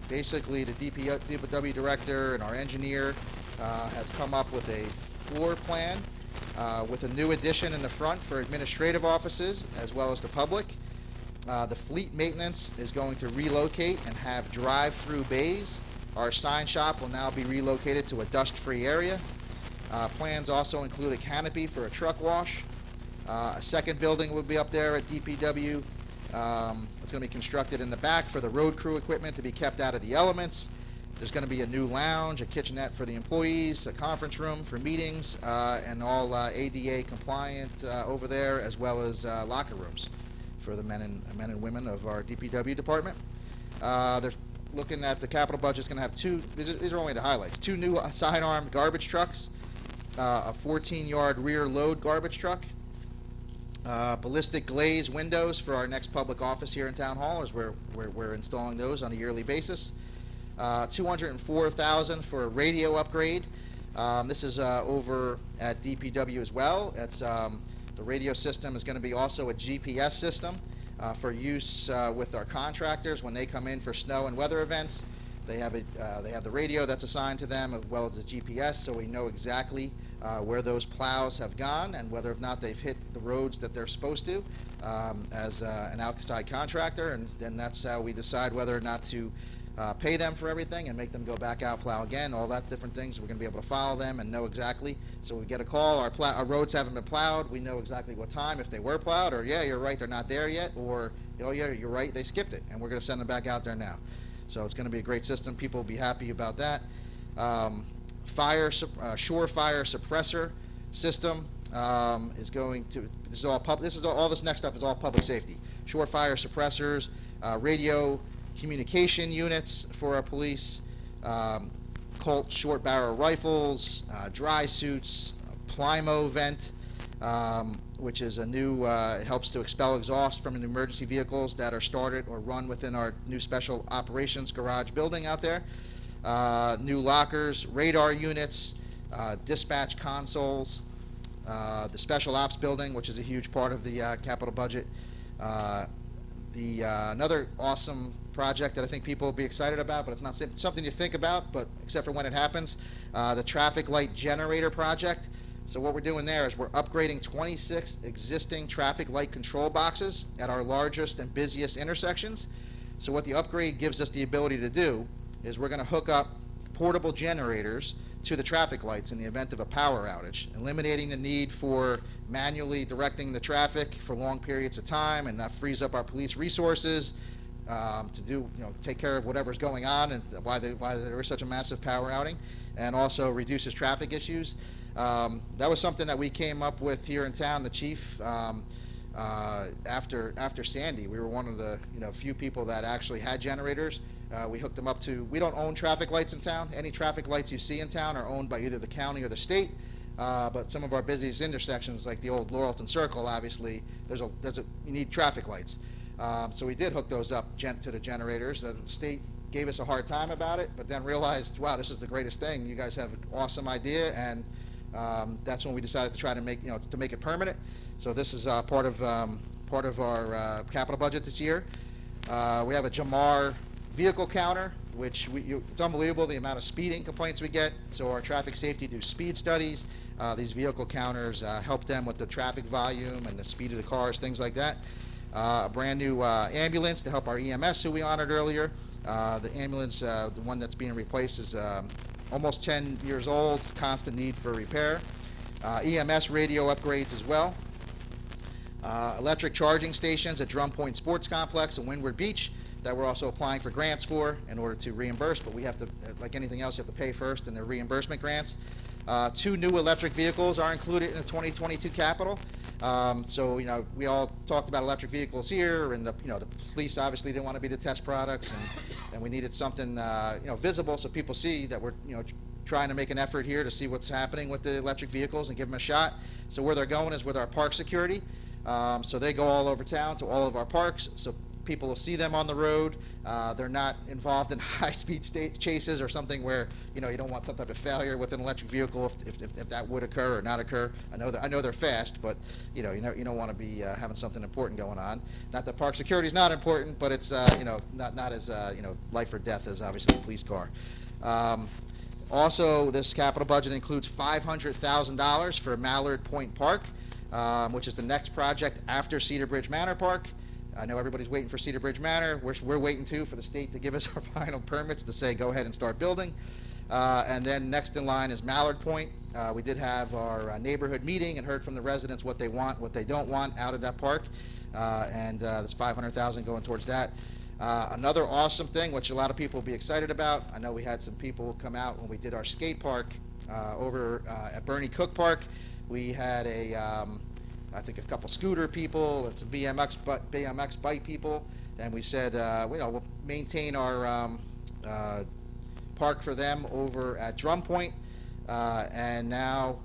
basically the DPW director and our engineer has come up with a floor plan with a new addition in the front for administrative offices as well as the public. The fleet maintenance is going to relocate and have drive-through bays. Our sign shop will now be relocated to a dust-free area. Plans also include a canopy for a truck wash. A second building will be up there at DPW, It's going to be constructed in the back for the road crew equipment to be kept out of the elements. There's going to be a new lounge, a kitchenette for the employees, a conference room for meetings, and all ADA compliant over there, as well as locker rooms for the men and women of our DPW department. They're looking at the capital budget's going to have two. These are only the highlights. 2 new sidearm garbage trucks, a 14-yard rear load garbage truck, ballistic glaze windows for our next public office here in Town Hall, as we're installing those on a yearly basis. $204,000 for a radio upgrade. This is over at DPW as well. It's the radio system is going to be also a GPS system for use with our contractors when they come in for snow and weather events. They have the radio that's assigned to them, as well as the GPS, so we know exactly where those plows have gone and whether or not they've hit the roads that they're supposed to as an outside contractor, and then that's how we decide whether or not to pay them for everything and make them go back out, plow again, all that different things. We're going to be able to follow them and know exactly. So we get a call, our roads haven't been plowed, we know exactly what time, if they were plowed, or yeah, you're right, they're not there yet, or oh yeah, you're right, they skipped it, and we're going to send them back out there now. So it's going to be a great system. People will be happy about that. Shore fire suppressor system is going to. This is all public. All this next stuff is all public safety. Shore fire suppressors, radio communication units for our police, Colt short barrel rifles, dry suits, Plymo vent, which is a new, helps to expel exhaust from the emergency vehicles that are started or run within our new special operations garage building out there. New lockers, radar units, dispatch consoles, the special ops building, which is a huge part of the capital budget. Another awesome project that I think people will be excited about, but it's not something you think about, but except for when it happens, the traffic light generator project. So what we're doing there is we're upgrading 26 existing traffic light control boxes at our largest and busiest intersections. So what the upgrade gives us the ability to do is we're going to hook up portable generators to the traffic lights in the event of a power outage, eliminating the need for manually directing the traffic for long periods of time, and that frees up our police resources to do, take care of whatever's going on and why there is such a massive power outing, and also reduces traffic issues. That was something that we came up with here in town. The chief, after Sandy, we were one of the few people that actually had generators. We hooked them up to. We don't own traffic lights in town. Any traffic lights you see in town are owned by either the county or the state. But some of our busiest intersections, like the old Laurelton Circle, obviously, you need traffic lights. So we did hook those up to the generators. The state gave us a hard time about it, but then realized, wow, this is the greatest thing. You guys have an awesome idea, and that's when we decided to try to make it permanent. So this is part of our capital budget this year. We have a Jamar vehicle counter, which it's unbelievable the amount of speeding complaints we get. So our traffic safety do speed studies. These vehicle counters help them with the traffic volume and the speed of the cars, things like that. A brand new ambulance to help our EMS, who we honored earlier. The ambulance, the one that's being replaced, is almost 10 years old, constant need for repair. EMS radio upgrades as well. Electric charging stations at Drum Point Sports Complex and Windward Beach that we're also applying for grants for in order to reimburse, but we have to, like anything else, you have to pay first, and they're reimbursement grants. 2 new electric vehicles are included in the 2022 capital. So we all talked about electric vehicles here, and the police obviously didn't want to be the test products, and we needed something visible so people see that we're trying to make an effort here to see what's happening with the electric vehicles and give them a shot. So where they're going is with our park security. So they go all over town to all of our parks, so people will see them on the road. They're not involved in high-speed chases or something where you don't want some type of failure with an electric vehicle if that would occur or not occur. I know they're fast, but you don't want to be having something important going on. Not that park security is not important, but it's not as life or death as obviously a police car. Also, this capital budget includes $500,000 for Mallard Point Park, which is the next project after Cedar Bridge Manor Park. I know everybody's waiting for Cedar Bridge Manor. We're waiting too for the state to give us our final permits to say go ahead and start building. And then next in line is Mallard Point. We did have our neighborhood meeting and heard from the residents what they want, what they don't want out of that park. and there's $500,000 going towards that. Another awesome thing, which a lot of people will be excited about. I know we had some people come out when we did our skate park over at Bernie Cook Park. We had I think a couple scooter people and some BMX bike people, and we said, we'll maintain our park for them over at Drum Point, and now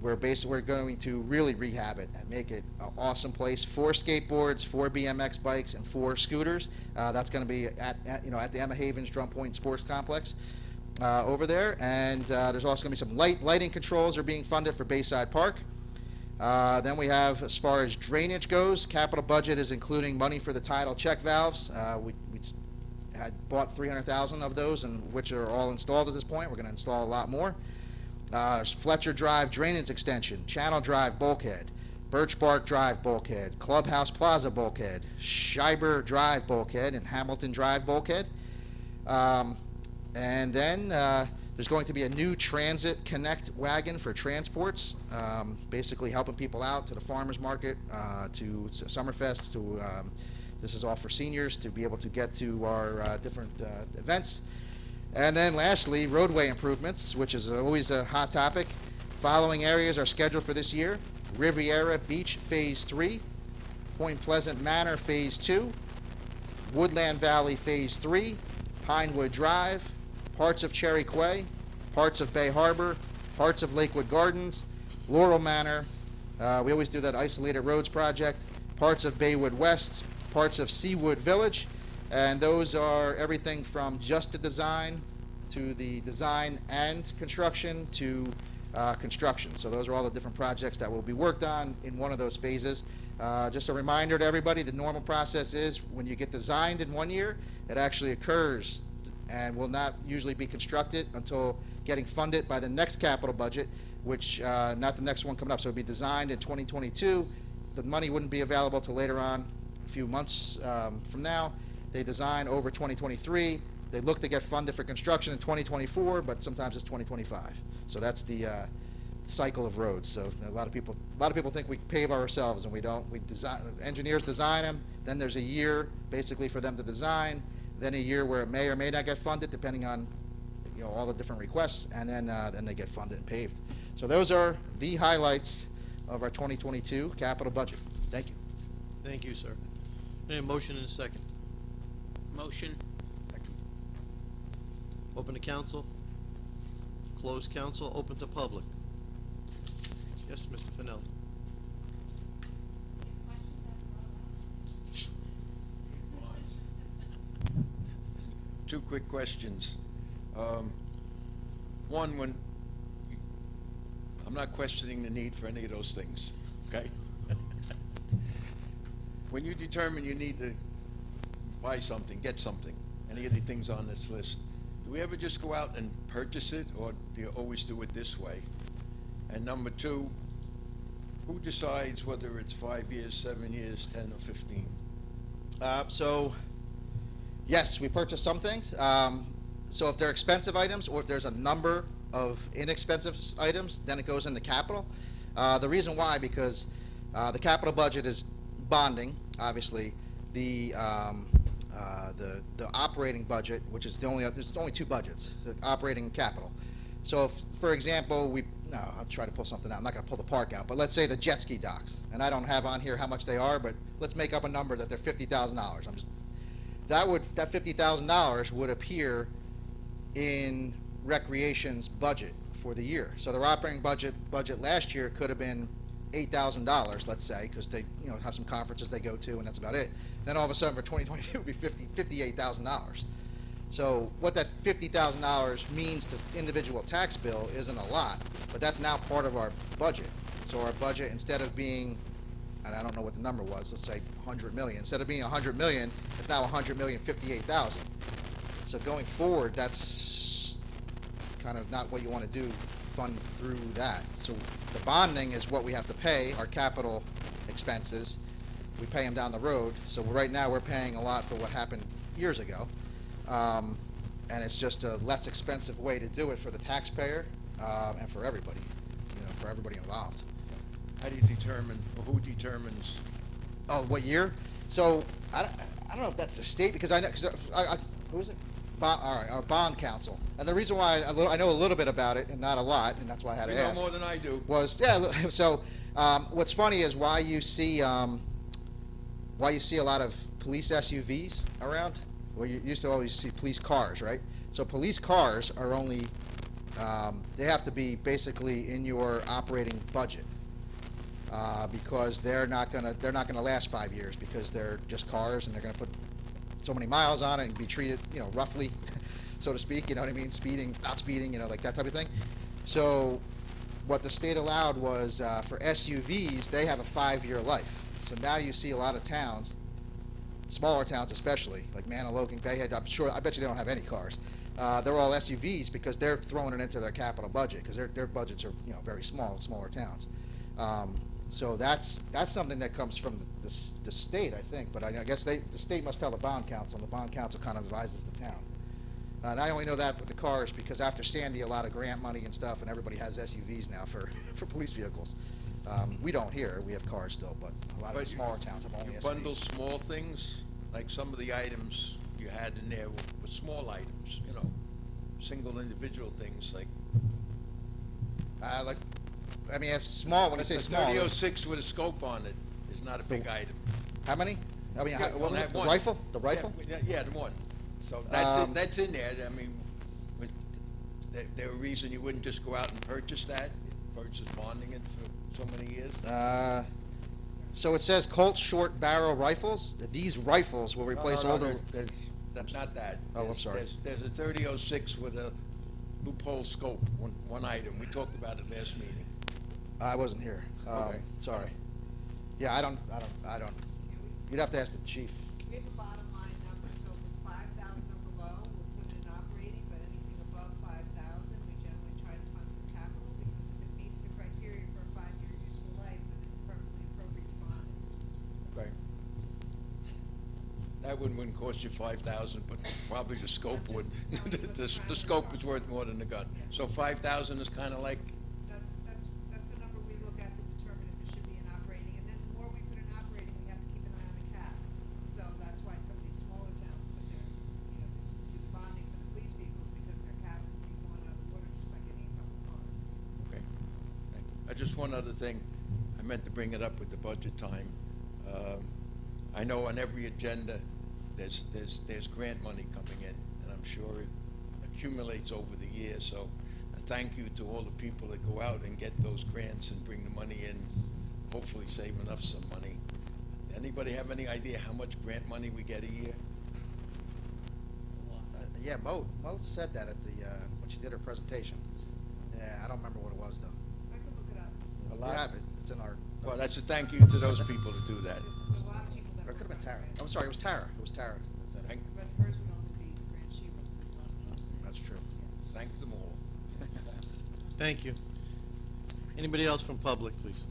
we're going to really rehab it and make it an awesome place for skateboards, for BMX bikes, and for scooters. That's going to be at the Emma Havens Drum Point Sports Complex over there, and there's also going to be some lighting controls are being funded for Bayside Park. Then we have, as far as drainage goes, capital budget is including money for the tidal check valves. We had bought 300,000 of those, and which are all installed at this point. We're going to install a lot more. There's Fletcher Drive drainage extension, Channel Drive bulkhead, Birch Bark Drive bulkhead, Clubhouse Plaza bulkhead, Schreiber Drive bulkhead, and Hamilton Drive bulkhead. And then there's going to be a new Transit Connect wagon for transports, basically helping people out to the farmers market, to Summerfest, to this is all for seniors to be able to get to our different events. And then lastly, roadway improvements, which is always a hot topic. Following areas are scheduled for this year: Riviera Beach Phase 3, Point Pleasant Manor Phase 2, Woodland Valley Phase 3, Pinewood Drive, parts of Cherry Quay, parts of Bay Harbor, parts of Lakewood Gardens, Laurel Manor, we always do that isolated roads project, parts of Baywood West, parts of Seawood Village, and those are everything from just the design to the design and construction to construction. So those are all the different projects that will be worked on in one of those phases. Just a reminder to everybody, the normal process is when you get designed in one year, it actually occurs and will not usually be constructed until getting funded by the next capital budget, which not the next one coming up. So it would be designed in 2022. The money wouldn't be available till later on, a few months from now. They design over 2023. They look to get funded for construction in 2024, but sometimes it's 2025. So that's the cycle of roads. So a lot of people think we pave ourselves, and we don't. Engineers design them. Then there's a year basically for them to design. Then a year where it may or may not get funded, depending on all the different requests, and then they get funded and paved. So those are the highlights of our 2022 capital budget. Thank you. Thank you, sir. Any motion in a second? Motion. Open to council. Close council. Open to public. Yes, Mr. Finelli. Two quick questions. One, I'm not questioning the need for any of those things, okay? When you determine you need to buy something, get something, any of the things on this list, do we ever just go out and purchase it, or do you always do it this way? And number two, who decides whether it's 5 years, 7 years, 10 or 15? So, yes, we purchase some things. So if they're expensive items, or if there's a number of inexpensive items, then it goes into capital. The reason why, because the capital budget is bonding, obviously. The operating budget, which is there's only two budgets, the operating and capital. So if, for example, I'll try to pull something out. I'm not going to pull the park out, but let's say the jet ski docks, and I don't have on here how much they are, but let's make up a number that they're $50,000. That $50,000 would appear in recreation's budget for the year. So their operating budget last year could have been $8,000, let's say, because they have some conferences they go to, and that's about it. Then all of a sudden for 2022 it would be $58,000. So what that $50,000 means to individual tax bill isn't a lot, but that's now part of our budget. So our budget, instead of being, and I don't know what the number was, let's say 100 million. Instead of being 100 million, it's now 100,058,000. So going forward, that's kind of not what you want to do, fund through that. So the bonding is what we have to pay, our capital expenses. We pay them down the road. So right now we're paying a lot for what happened years ago. And it's just a less expensive way to do it for the taxpayer and for everybody, for everybody involved. How do you determine, or who determines Oh, what year? So, I don't know if that's the state, because I know, who is it? All right, our bond council. And the reason why I know a little bit about it, and not a lot, and that's why I had to You know ask. more than I do. So, what's funny is why you see a lot of police SUVs around. Well, you used to always see police cars, right? So police cars are only, they have to be basically in your operating budget. Because they're not gonna last 5 years, because they're just cars, and they're gonna put so many miles on it and be treated, roughly, so to speak, you know what I mean? Speeding, not speeding, like that type of thing. So what the state allowed was, for SUVs, they have a 5-year life. So now you see a lot of towns, smaller towns especially, like Manalogan, Bayhead, I bet you they don't have any cars. They're all SUVs because they're throwing it into their capital budget, because their budgets are, very smaller towns. So that's something that comes from the state, I think, but I guess the state must tell the bond council, and the bond council kind of advises the town. And I only know that with the cars because after Sandy, a lot of grant money and stuff, and everybody has SUVs now for police vehicles. We don't here, we have cars still, but a lot of the smaller towns have only SUVs. Bundle small things, like some of the items you had in there were small items, single individual things like. It's small, when you say small. 3006 with a scope on it is not a big item. How many? Yeah, we'll have the one. rifle? The rifle? Yeah, the one. So that's in there. I mean, there a reason you wouldn't just go out and purchase that versus bonding it for so many years? So it says Colt short barrel rifles. These rifles will replace older. That's not that. Oh, I'm sorry. There's a 3006 with a loophole scope. One item. We talked about it last meeting. I wasn't here. Okay. Sorry. Yeah, I don't. You'd have to ask the chief. We have a bottom line number, so if it's 5,000 or below, we'll put it in operating, but anything above 5,000, we generally try to fund through capital, because if it meets the criteria for a 5-year useful life, then it's perfectly appropriate to bond it. Okay. That one wouldn't cost you 5,000, but probably the scope would. The scope is worth more than the gun. So 5,000 is kind of like. That's the number we look at to determine if it should be in operating, and then the more we put in operating, we have to keep an eye on the cap. So that's why some of these smaller towns put their, to do the bonding for the police vehicles, because their cap would be going out of the water just like any couple cars. Okay. Just one other thing. I meant to bring it up with the budget time. I know on every agenda there's grant money coming in, and I'm sure it accumulates over the years. So thank you to all the people that go out and get those grants and bring the money in, hopefully save some money. Anybody have any idea how much grant money we get a year? Yeah, Mo said that at the when she did her presentation. Yeah, I don't remember what it was though. I could look it up. A lot? We have it. It's in our. Well, that's a thank you to those people that do that. There's a lot of people that. Or it could have been Tara. I'm sorry, it was Tara. It was Tara. that said it. But hers would only be the grant she was responsible for. That's true. Thank them all. Thank you. Anybody else from public, please?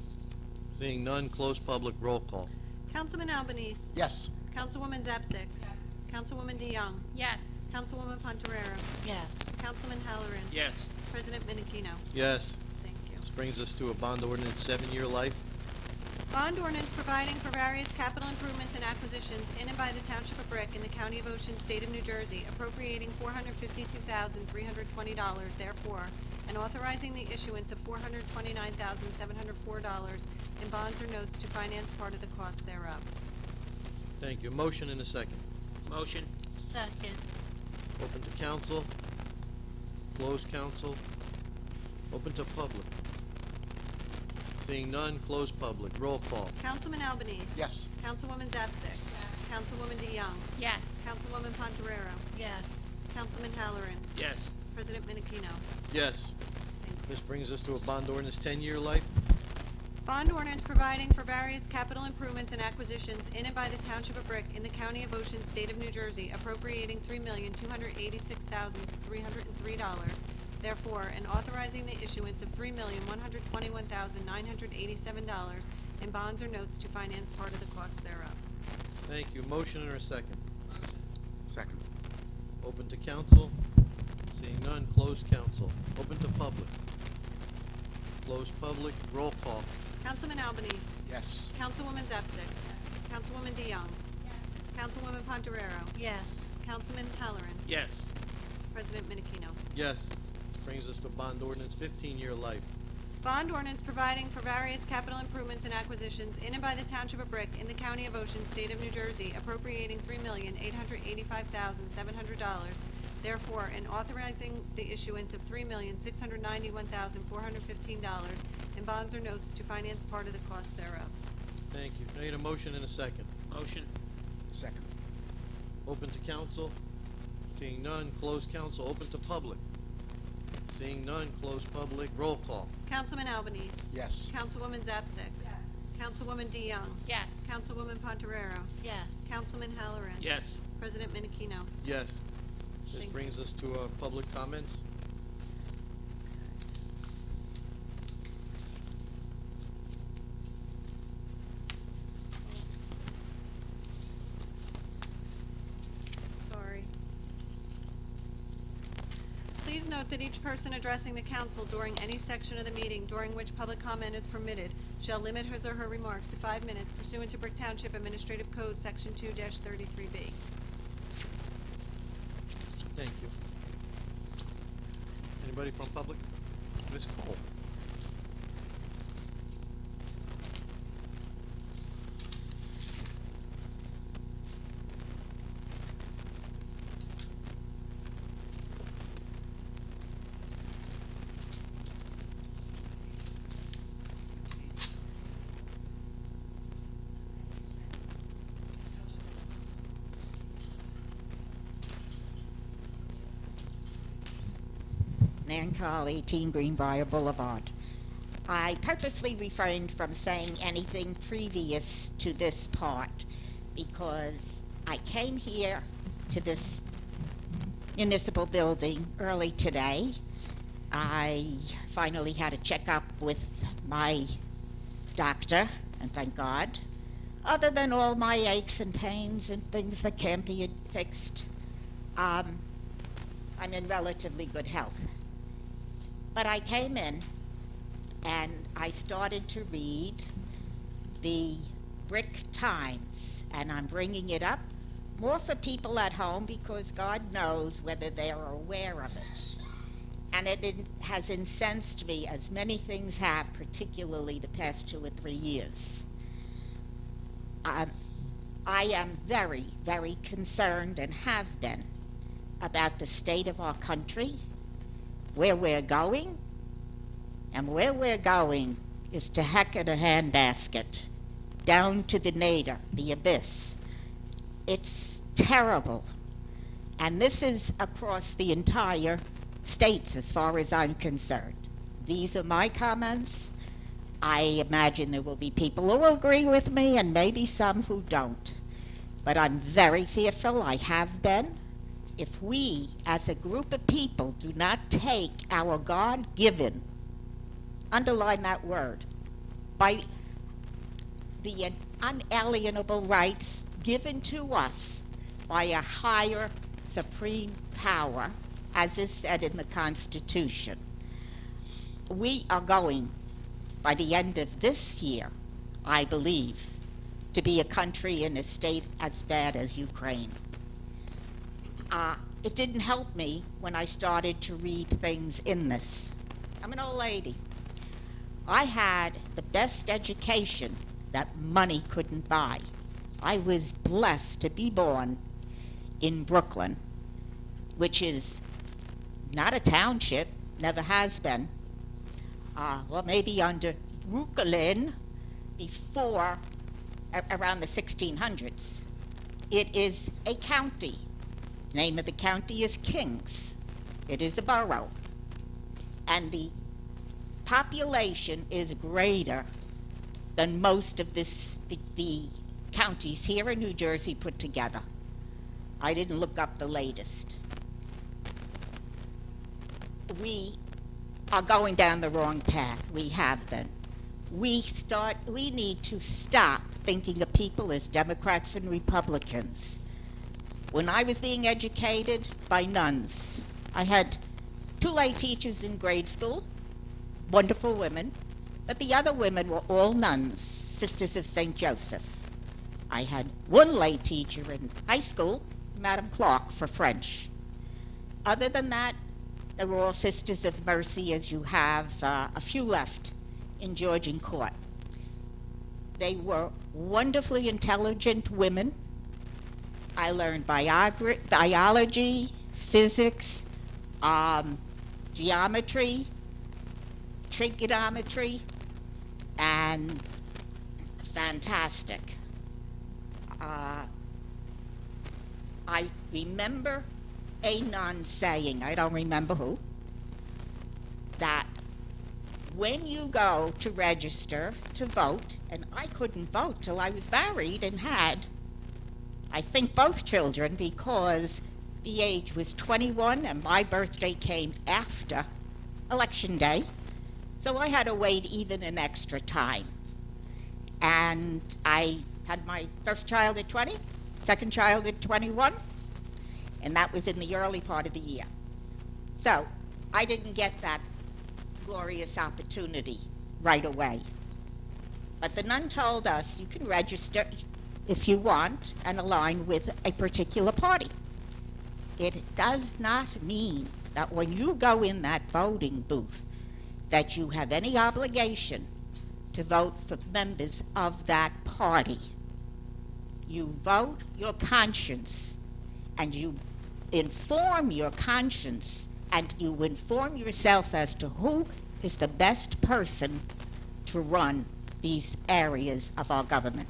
Seeing none, close public, roll call. Councilman Albanese. Yes. Councilwoman Zapsik. Yes. Councilwoman DeYoung. Yes. Councilwoman Pontorero. Yes. Councilman Halloran. Yes. President Menachino. Yes. Thank you. This brings us to a bond ordinance, 7-year life. Bond ordinance providing for various capital improvements and acquisitions in and by the Township of Brick in the County of Ocean, State of New Jersey, appropriating $452,320 therefore, and authorizing the issuance of $429,704 in bonds or notes to finance part of the cost thereof. Thank you. Motion and a second. Motion. Second. Open to council. Close council. Open to public. Seeing none, close public. Roll call. Councilman Albanese. Yes. Councilwoman Zapsik. Councilwoman DeYoung. Yes. Councilwoman Pontorero. Yes. Councilman Halloran. Yes. President Menachino. Yes. This brings us to a bond ordinance, 10-year life. Bond ordinance providing for various capital improvements and acquisitions in and by the Township of Brick in the County of Ocean, State of New Jersey, appropriating $3,286,303, therefore, and authorizing the issuance of $3,121,987 in bonds or notes to finance part of the cost thereof. Thank you. Motion and a second. Second. Open to council. Seeing none, close council. Open to public. Close public. Roll call. Councilman Albanese. Yes. Councilwoman Zapsik. Councilwoman DeYoung. Councilwoman Pontoriero. Yes. Councilman Halloran. Yes. President Menachino. Yes. This brings us to bond ordinance 15-year life. Bond ordinance providing for various capital improvements and acquisitions in and by the Township of Brick in the County of Ocean, State of New Jersey, appropriating $3,885,700, therefore, and authorizing the issuance of $3,691,415 in bonds or notes to finance part of the cost thereof. Thank you. Can I get a motion and a second? Motion. Second. Open to council. Seeing none, close council. Open to public. Seeing none, close public. Roll call. Councilman Albanese. Yes. Councilwoman Zapsik. Yes. Councilwoman DeYoung. Yes. Councilwoman Pontoriero. Yes. Councilman Halloran. Yes. President Menachino. Yes. This Thank brings us to public comments. Sorry. Please note that each person addressing the council during any section of the meeting during which public comment is permitted shall limit his or her remarks to 5 minutes pursuant to Brick Township Administrative Code, Section 2-33B. Thank you. Anybody from public? Ms. Cole. Nan Carl, 18 Greenbrier Boulevard. I purposely refrained from saying anything previous to this part because I came here to this municipal building early today. I finally had a checkup with my doctor, and thank God. Other than all my aches and pains and things that can't be fixed, I'm in relatively good health. But I came in and I started to read the Brick Times, and I'm bringing it up more for people at home because God knows whether they are aware of it. And it has incensed me, as many things have, particularly the past 2 or 3 years. I am very, very concerned and have been about the state of our country, where we're going, and where we're going is to heck in a handbasket, down to the nadir, the abyss. It's terrible. And this is across the entire states as far as I'm concerned. These are my comments. I imagine there will be people who will agree with me and maybe some who don't. But I'm very fearful, I have been. If we, as a group of people, do not take our God-given, underline that word, by the unalienable rights given to us by a higher supreme power, as is said in the Constitution, we are going, by the end of this year, I believe, to be a country in a state as bad as Ukraine. It didn't help me when I started to read things in this. I'm an old lady. I had the best education that money couldn't buy. I was blessed to be born in Brooklyn, which is not a township, never has been. Well, maybe under Brooklyn before, around the 1600s. It is a county. Name of the county is Kings. It is a borough. And the population is greater than most of the counties here in New Jersey put together. I didn't look up the latest. We are going down the wrong path. We have been. We need to stop thinking of people as Democrats and Republicans. When I was being educated by nuns, I had 2 lay teachers in grade school, wonderful women, but the other women were all nuns, Sisters of St. Joseph. I had one lay teacher in high school, Madam Clark, for French. Other than that, they were all Sisters of Mercy, as you have a few left in Georgian Court. They were wonderfully intelligent women. I learned biology, physics, geometry, trigonometry, and fantastic. I remember a nun saying, I don't remember who, that when you go to register to vote, and I couldn't vote till I was married and had, I think, both children, because the age was 21 and my birthday came after Election Day, so I had to wait even an extra time. And I had my first child at 20, second child at 21, and that was in the early part of the year. So I didn't get that glorious opportunity right away. But the nun told us you can register if you want and align with a particular party. It does not mean that when you go in that voting booth that you have any obligation to vote for members of that party. You vote your conscience, and you inform your conscience, and you inform yourself as to who is the best person to run these areas of our government.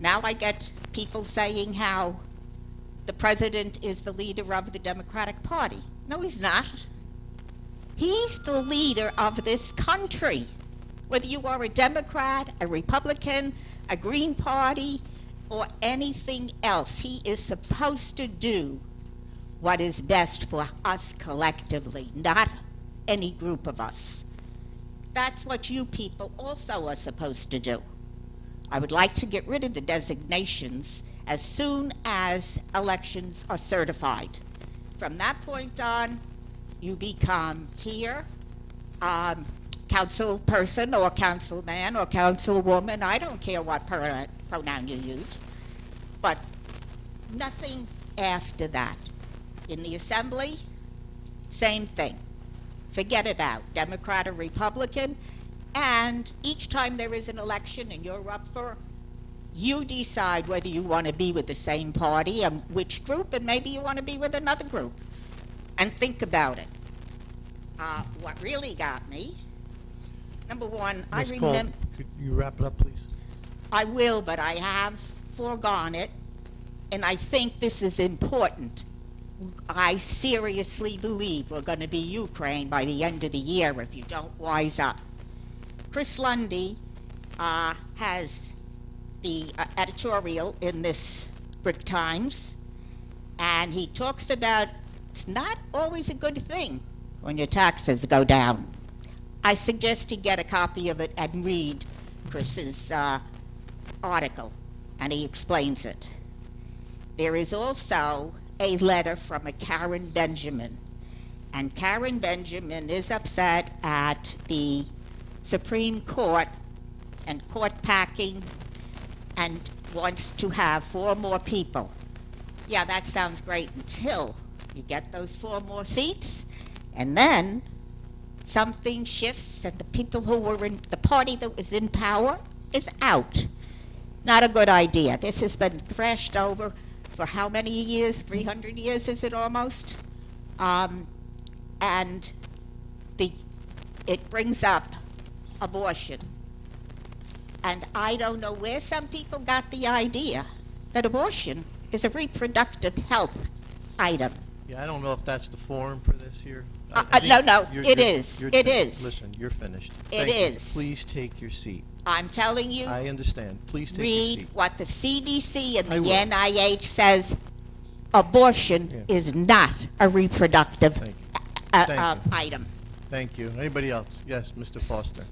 Now I get people saying how the president is the leader of the Democratic Party. No, he's not. He's the leader of this country. Whether you are a Democrat, a Republican, a Green Party, or anything else, he is supposed to do what is best for us collectively, not any group of us. That's what you people also are supposed to do. I would like to get rid of the designations as soon as elections are certified. From that point on, you become here, council person or councilman or councilwoman, I don't care what pronoun you use, but nothing after that. In the assembly, same thing. Forget about Democrat or Republican, and each time there is an election and you're up for, you decide whether you want to be with the same party and which group, and maybe you want to be with another group. And think about it. What really got me, number one, I remember... Could you wrap it up, please? I will, but I have foregone it, and I think this is important. I seriously believe we're going to be Ukraine by the end of the year if you don't wise up. Chris Lundy has the editorial in this Brick Times, and he talks about it's not always a good thing when your taxes go down. I suggest you get a copy of it and read Chris's article, and he explains it. There is also a letter from a Karen Benjamin, and Karen Benjamin is upset at the Supreme Court and court packing and wants to have 4 more people. Yeah, that sounds great until you get those 4 more seats, and then something shifts and the people who were in the party that was in power is out. Not a good idea. This has been thrashed over for how many years? 300 years, is it almost? And it brings up abortion. And I don't know where some people got the idea that abortion is a reproductive health item. Yeah, I don't know if that's the forum for this here. No, it is. It is. Listen, you're finished. It is. Please take your seat. I'm telling you. I understand. Please take your Read seat. what the CDC and the NIH says. Abortion is not a reproductive item. Thank you. Anybody else? Yes, Mr. Foster.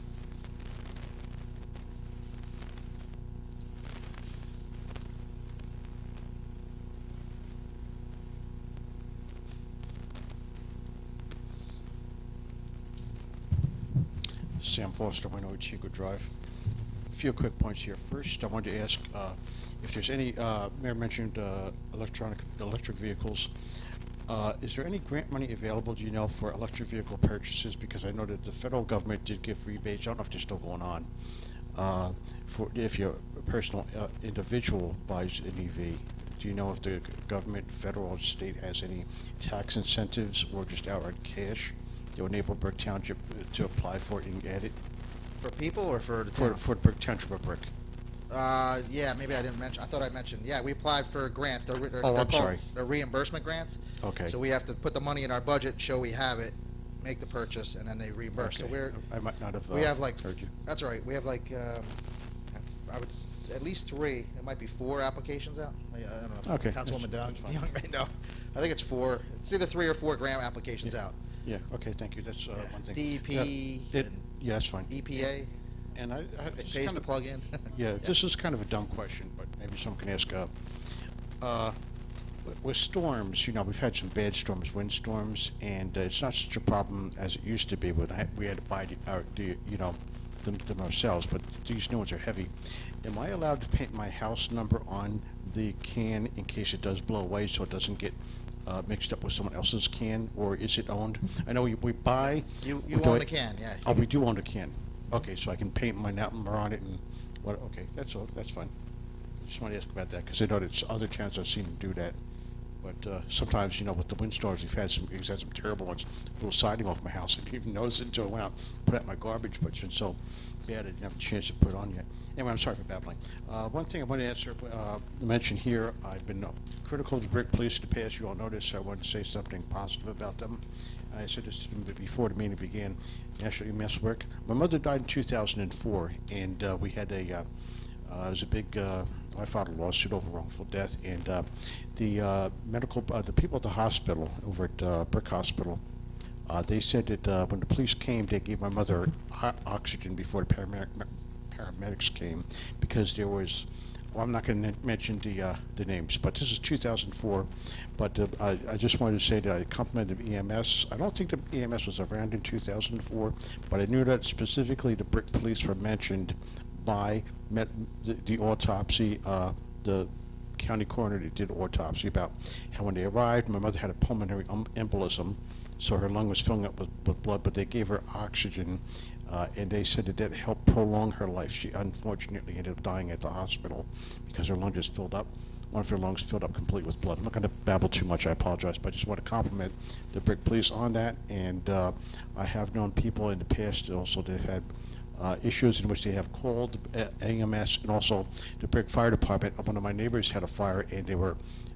Sam Foster, 108 Chico Drive. few quick points here. First, I wanted to ask if there's any, Mayor mentioned electric vehicles. Is there any grant money available, do you know, for electric vehicle purchases? Because I know that the federal government did give rebates, I don't know if they're still going on, for if your personal individual buys an EV. Do you know if the government, federal or state, has any tax incentives or just outright cash that would enable Brick Township to apply for it and get it? For people or for the For, town? for Brick Township of Brick. Yeah, maybe I didn't mention. I thought I mentioned. Yeah, we applied for grants. They're I'm called- sorry. They're reimbursement grants. Okay. So we have to put the money in our budget, show we have it, make the purchase, and then they reimburse. So Okay. we're I might not have we have like heard you. that's all right. We have like I would at least 3. It might be 4 applications out. I don't know. Okay, Councilwoman that's fine. Young may know. I think it's 4. It's either 3 or 4 grant applications out. Yeah, okay, thank you, that's one thing. DEP Yeah, and yeah, that's fine. EPA. And I It it's pays kind to of- plug in. Yeah, this is kind of a dumb question, but maybe someone can ask. With storms, you know, we've had some bad storms, windstorms, and it's not such a problem as it used to be when we had to buy them ourselves, but these new ones are heavy. Am I allowed to paint my house number on the can in case it does blow away so it doesn't get mixed up with someone else's can, or is it owned? I know we buy. You we own the can, yeah. Oh, we do own the can. Okay, so I can paint my number on it and what? Okay, that's all. That's fine. I just want to ask about that because I know that other towns I've seen them do that. But sometimes, you know, with the windstorms, we've had some terrible ones. A little siding off my house. I didn't even notice it until I went out and put out my garbage. But it's been so bad, I didn't have a chance to put it on yet. Anyway, I'm sorry for babbling. One thing I want to mention here, I've been critical of the Brick Police in the past. You all noticed. I wanted to say something positive about them. And I said this to them before the meeting began. National EMS work. My mother died in 2004, and we had it was a big, I filed a lawsuit over wrongful death, and the people at the hospital, over at Brick Hospital, they said that when the police came, they gave my mother oxygen before the paramedics came, because there was, well, I'm not going to mention the names, but this is 2004, but I just wanted to say that I complimented the EMS. I don't think the EMS was around in 2004, but I knew that specifically the Brick Police were mentioned by the autopsy, the county coroner that did autopsy about how when they arrived, my mother had a pulmonary embolism, so her lung was filling up with blood, but they gave her oxygen, and they said that helped prolong her life. She unfortunately ended up dying at the hospital because her lung just filled up. One of her lungs filled up completely with blood. I'm not going to babble too much, I apologize, but I just want to compliment the Brick Police on that, and I have known people in the past also that have had issues in which they have called AMS, and also the Brick Fire Department. One of my neighbors had a fire, and they were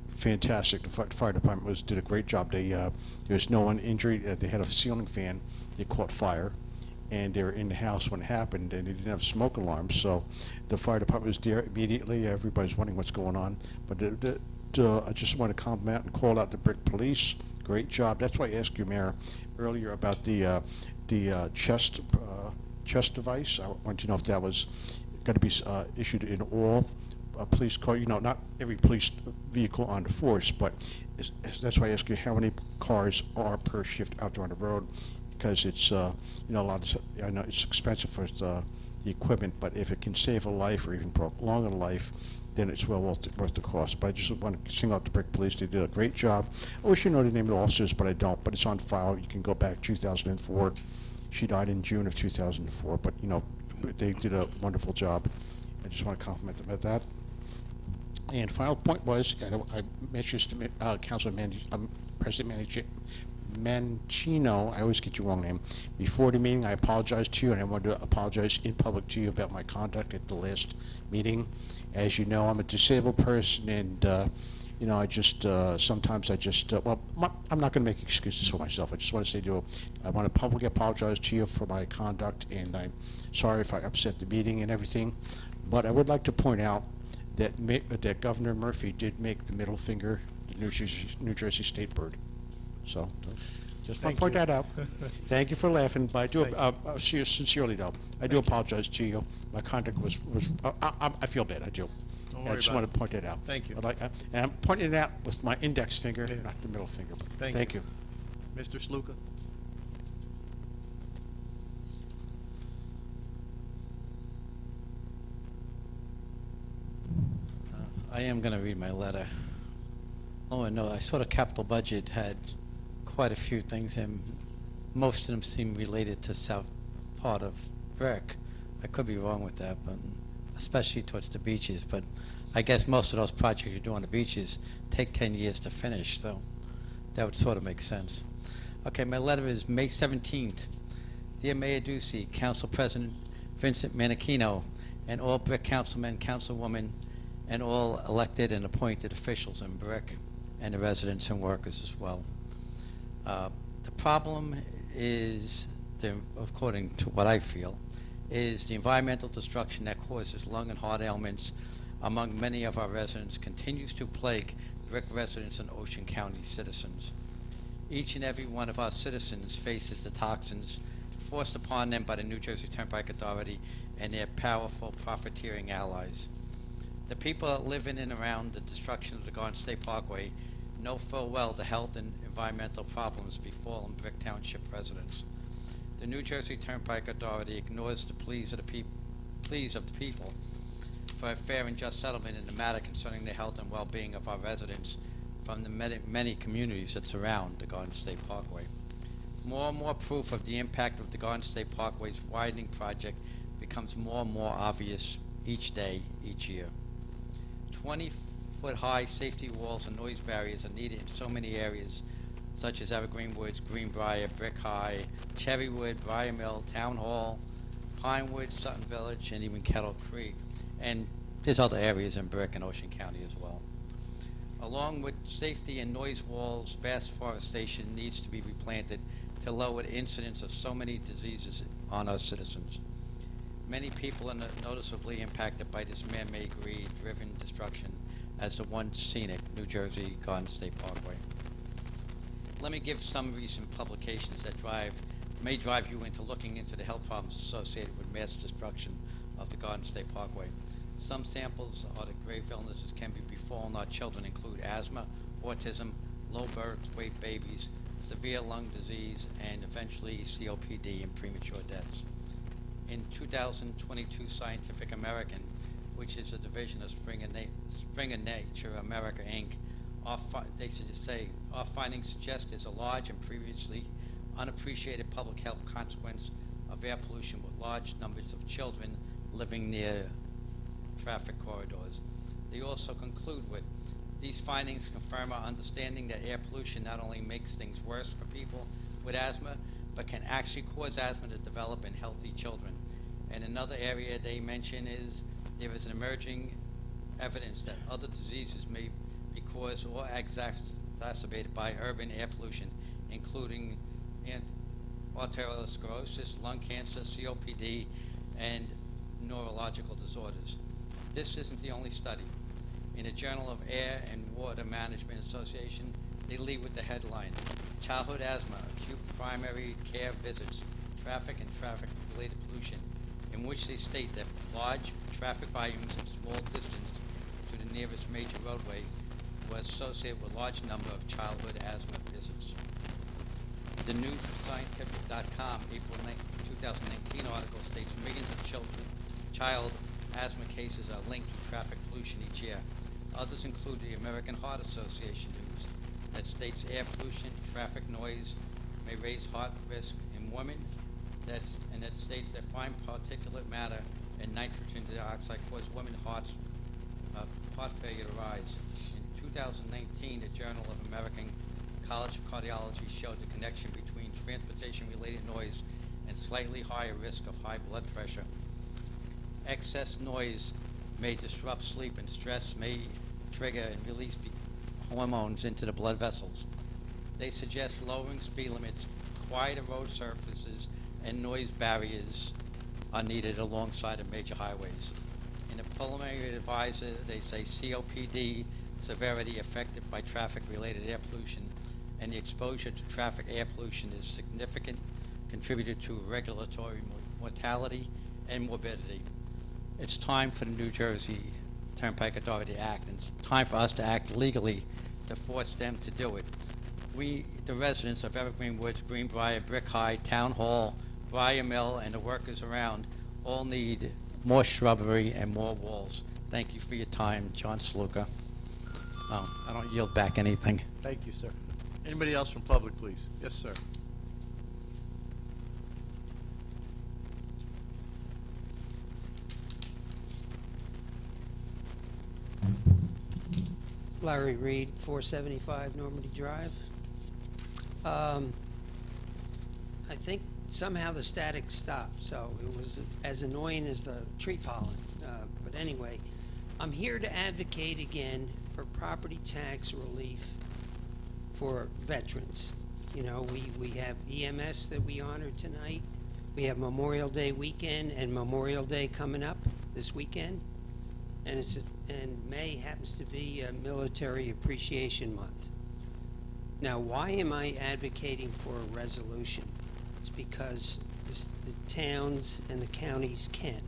fantastic. The fire department did a great job. There was no one injured. They had a ceiling fan. They caught fire, and they were in the house when it happened, and they didn't have smoke alarms. So the fire department was there immediately. Everybody's wondering what's going on. But I just want to compliment and call out the Brick Police. Great job. That's why I asked you, Mayor, earlier about the chest device. I wanted to know if that was going to be issued in all police cars. You know, not every police vehicle on the force, but that's why I ask you how many cars are per shift out there on the road, because it's a lot of, I know it's expensive for the equipment, but if it can save a life or even prolong a life, then it's well worth the cost. But I just want to single out the Brick Police. They did a great job. I wish you know the name of the officers, but I don't. But it's on file. You can go back 2004. She died in June of 2004, but they did a wonderful job. I just want to compliment them at that. And final point was, I mentioned to Councilman President Mancino, I always get your wrong name. Before the meeting, I apologized to you, and I wanted to apologize in public to you about my conduct at the last meeting. As you know, I'm a disabled person, and I just sometimes I just I'm not going to make excuses for myself. I just want to say I want to publicly apologize to you for my conduct, and I'm sorry if I upset the meeting and everything. But I would like to point out that Governor Murphy did make the middle finger the New Jersey state bird. So just want to point that out. Thank you for laughing, but I do sincerely though. I do apologize to you. My conduct was I feel bad. I do. I just want to point that out. Thank you. And I'm pointing it out with my index finger, not the middle finger. But thank you. Mr. Sluka? I am going to read my letter. Oh, no, I saw the capital budget had quite a few things, and most of them seem related to south part of Brick. I could be wrong with that, but especially towards the beaches. But I guess most of those projects you do on the beaches take 10 years to finish, so that would sort of make sense. Okay, my letter is May 17th. Dear Mayor Ducey, Council President Vincent Manichino, and all Brick councilmen, councilwomen, and all elected and appointed officials in Brick, and the residents and workers as well. The problem is, according to what I feel, is the environmental destruction that causes lung and heart ailments among many of our residents continues to plague Brick residents and Ocean County citizens. Each and every one of our citizens faces the toxins forced upon them by the New Jersey Turnpike Authority and their powerful profiteering allies. The people that live in and around the destruction of the Garden State Parkway know full well the health and environmental problems befallen Brick Township residents. The New Jersey Turnpike Authority ignores the pleas of the people for a fair and just settlement in the matter concerning the health and well-being of our residents from the many communities that surround the Garden State Parkway. More and more proof of the impact of the Garden State Parkway's widening project becomes more and more obvious each day, each year. 20-foot-high safety walls and noise barriers are needed in so many areas, such as Evergreen Woods, Greenbrier, Brick High, Cherrywood, Briar Mill, Town Hall, Pinewood, Sutton Village, and even Kettle Creek. And there's other areas in Brick and Ocean County as well. Along with safety and noise walls, vast forestation needs to be replanted to lower the incidence of so many diseases on our citizens. Many people are noticeably impacted by this man-made greed-driven destruction as the once scenic New Jersey Garden State Parkway. Let me give some recent publications that may drive you into looking into the health problems associated with mass destruction of the Garden State Parkway. Some samples of the grave illnesses can be befallen our children include asthma, autism, low birth weight babies, severe lung disease, and eventually COPD and premature deaths. In 2022 Scientific American, which is a division of Spring and Nature America, Inc., they say our findings suggest there's a large and previously unappreciated public health consequence of air pollution with large numbers of children living near traffic corridors. They also conclude with, these findings confirm our understanding that air pollution not only makes things worse for people with asthma, but can actually cause asthma to develop in healthy children. And another area they mention is there is an emerging evidence that other diseases may be caused or exacerbated by urban air pollution, including arteriosclerosis, lung cancer, COPD, and neurological disorders. This isn't the only study. In the Journal of Air and Water Management Association, they lead with the headline, Childhood Asthma, Acute Primary Care Visits, Traffic and Traffic-Related Pollution, in which they state that large traffic volumes and small distance to the nearest major roadway were associated with a large number of childhood asthma visits. The new Scientific.com April 2019 article states millions of child asthma cases are linked to traffic pollution each year. Others include the American Heart Association news that states air pollution, traffic noise may raise heart risk in women, and that states that fine particulate matter and nitrogen dioxide cause women's heart failure to rise. In 2019, the Journal of American College of Cardiology showed the connection between transportation-related noise and slightly higher risk of high blood pressure. Excess noise may disrupt sleep, and stress may trigger and release hormones into the blood vessels. They suggest lowering speed limits, quieter road surfaces, and noise barriers are needed alongside of major highways. In the preliminary advisor, they say COPD severity affected by traffic-related air pollution and the exposure to traffic air pollution is significant contributor to regulatory mortality and morbidity. It's time for the New Jersey Turnpike Authority to act, and it's time for us to act legally to force them to do it. We, the residents of Evergreen Woods, Greenbrier, Brick High, Town Hall, Briar Mill, and the workers around all need more shrubbery and more walls. Thank you for your time, John Sluka. I don't yield back anything. Thank you, sir. Anybody else from public, please? Yes, sir. Larry Reed, 475 Normandy Drive. I think somehow the static stopped, so it was as annoying as the tree pollen. But anyway, I'm here to advocate again for property tax relief for veterans. You know, we have EMS that we honor tonight. We have Memorial Day weekend and Memorial Day coming up this weekend. And and May happens to be a Military Appreciation Month. Now, why am I advocating for a resolution? It's because the towns and the counties can.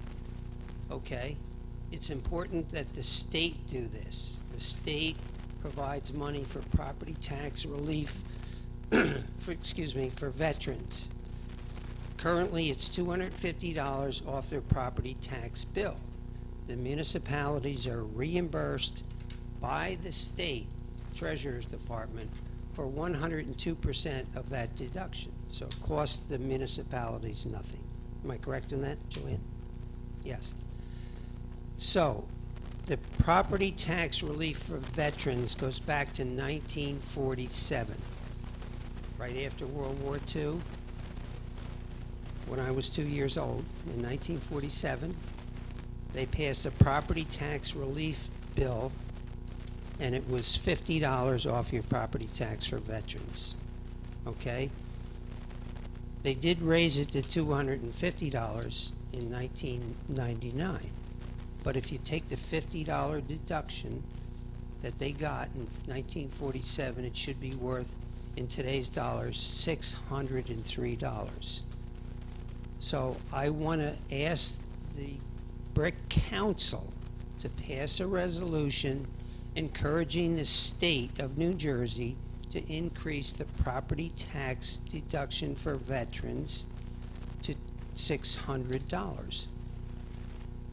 Okay? It's important that the state do this. The state provides money for property tax relief for veterans. Currently, it's $250 off their property tax bill. The municipalities are reimbursed by the state treasurer's department for 102% of that deduction. So it costs the municipalities nothing. Am I correct in that, Joanne? Yes. So the property tax relief for veterans goes back to 1947, right after World War II. When I was 2 years old, in 1947, they passed a property tax relief bill, and it was $50 off your property tax for veterans. Okay? They did raise it to $250 in 1999. But if you take the $50 deduction that they got in 1947, it should be worth, in today's dollars, $603. So I want to ask the Brick Council to pass a resolution encouraging the state of New Jersey to increase the property tax deduction for veterans to $600.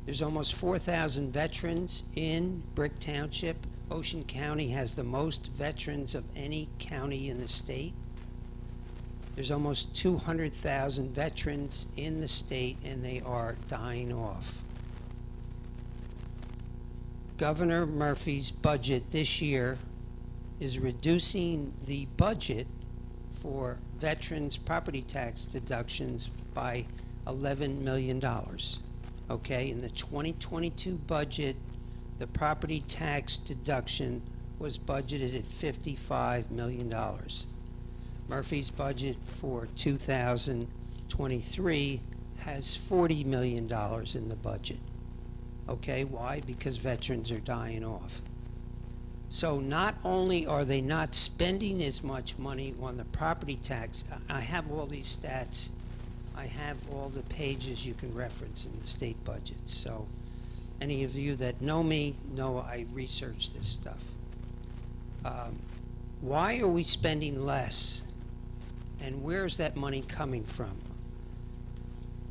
There's almost 4,000 veterans in Brick Township. Ocean County has the most veterans of any county in the state. There's almost 200,000 veterans in the state, and they are dying off. Governor Murphy's budget this year is reducing the budget for veterans' property tax deductions by $11 million. Okay, in the 2022 budget, the property tax deduction was budgeted at $55 million. Murphy's budget for 2023 has $40 million in the budget. Okay, why? Because veterans are dying off. So not only are they not spending as much money on the property tax, I have all these stats. I have all the pages you can reference in the state budget. So any of you that know me know I research this stuff. Why are we spending less? And where's that money coming from?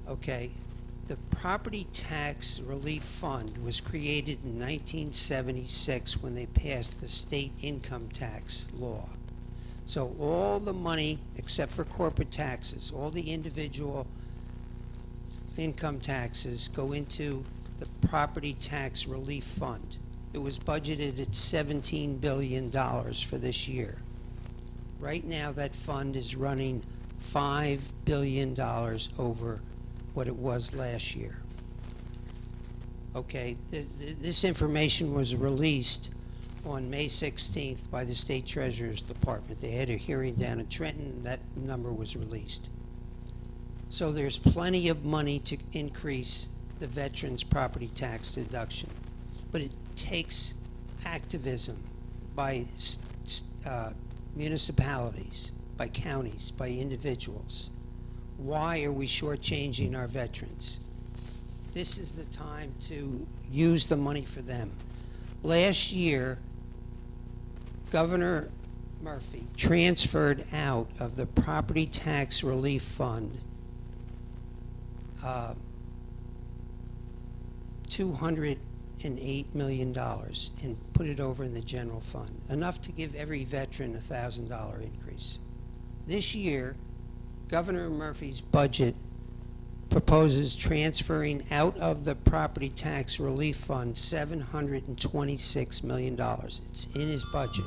Okay, the Property Tax Relief Fund was created in 1976 when they passed the state income tax law. So all the money, except for corporate taxes, all the individual income taxes go into the Property Tax Relief Fund. It was budgeted at $17 billion for this year. Right now, that fund is running $5 billion over what it was last year. Okay, this information was released on May 16th by the State Treasurer's Department. They had a hearing down in Trenton, and that number was released. So there's plenty of money to increase the veterans' property tax deduction. But it takes activism by municipalities, by counties, by individuals. Why are we shortchanging our veterans? This is the time to use the money for them. Last year, Governor Murphy transferred out of the Property Tax Relief Fund $250 $108 million and put it over in the general fund, enough to give every veteran a $1,000 increase. This year, Governor Murphy's budget proposes transferring out of the property tax relief fund $726 million. It's in his budget.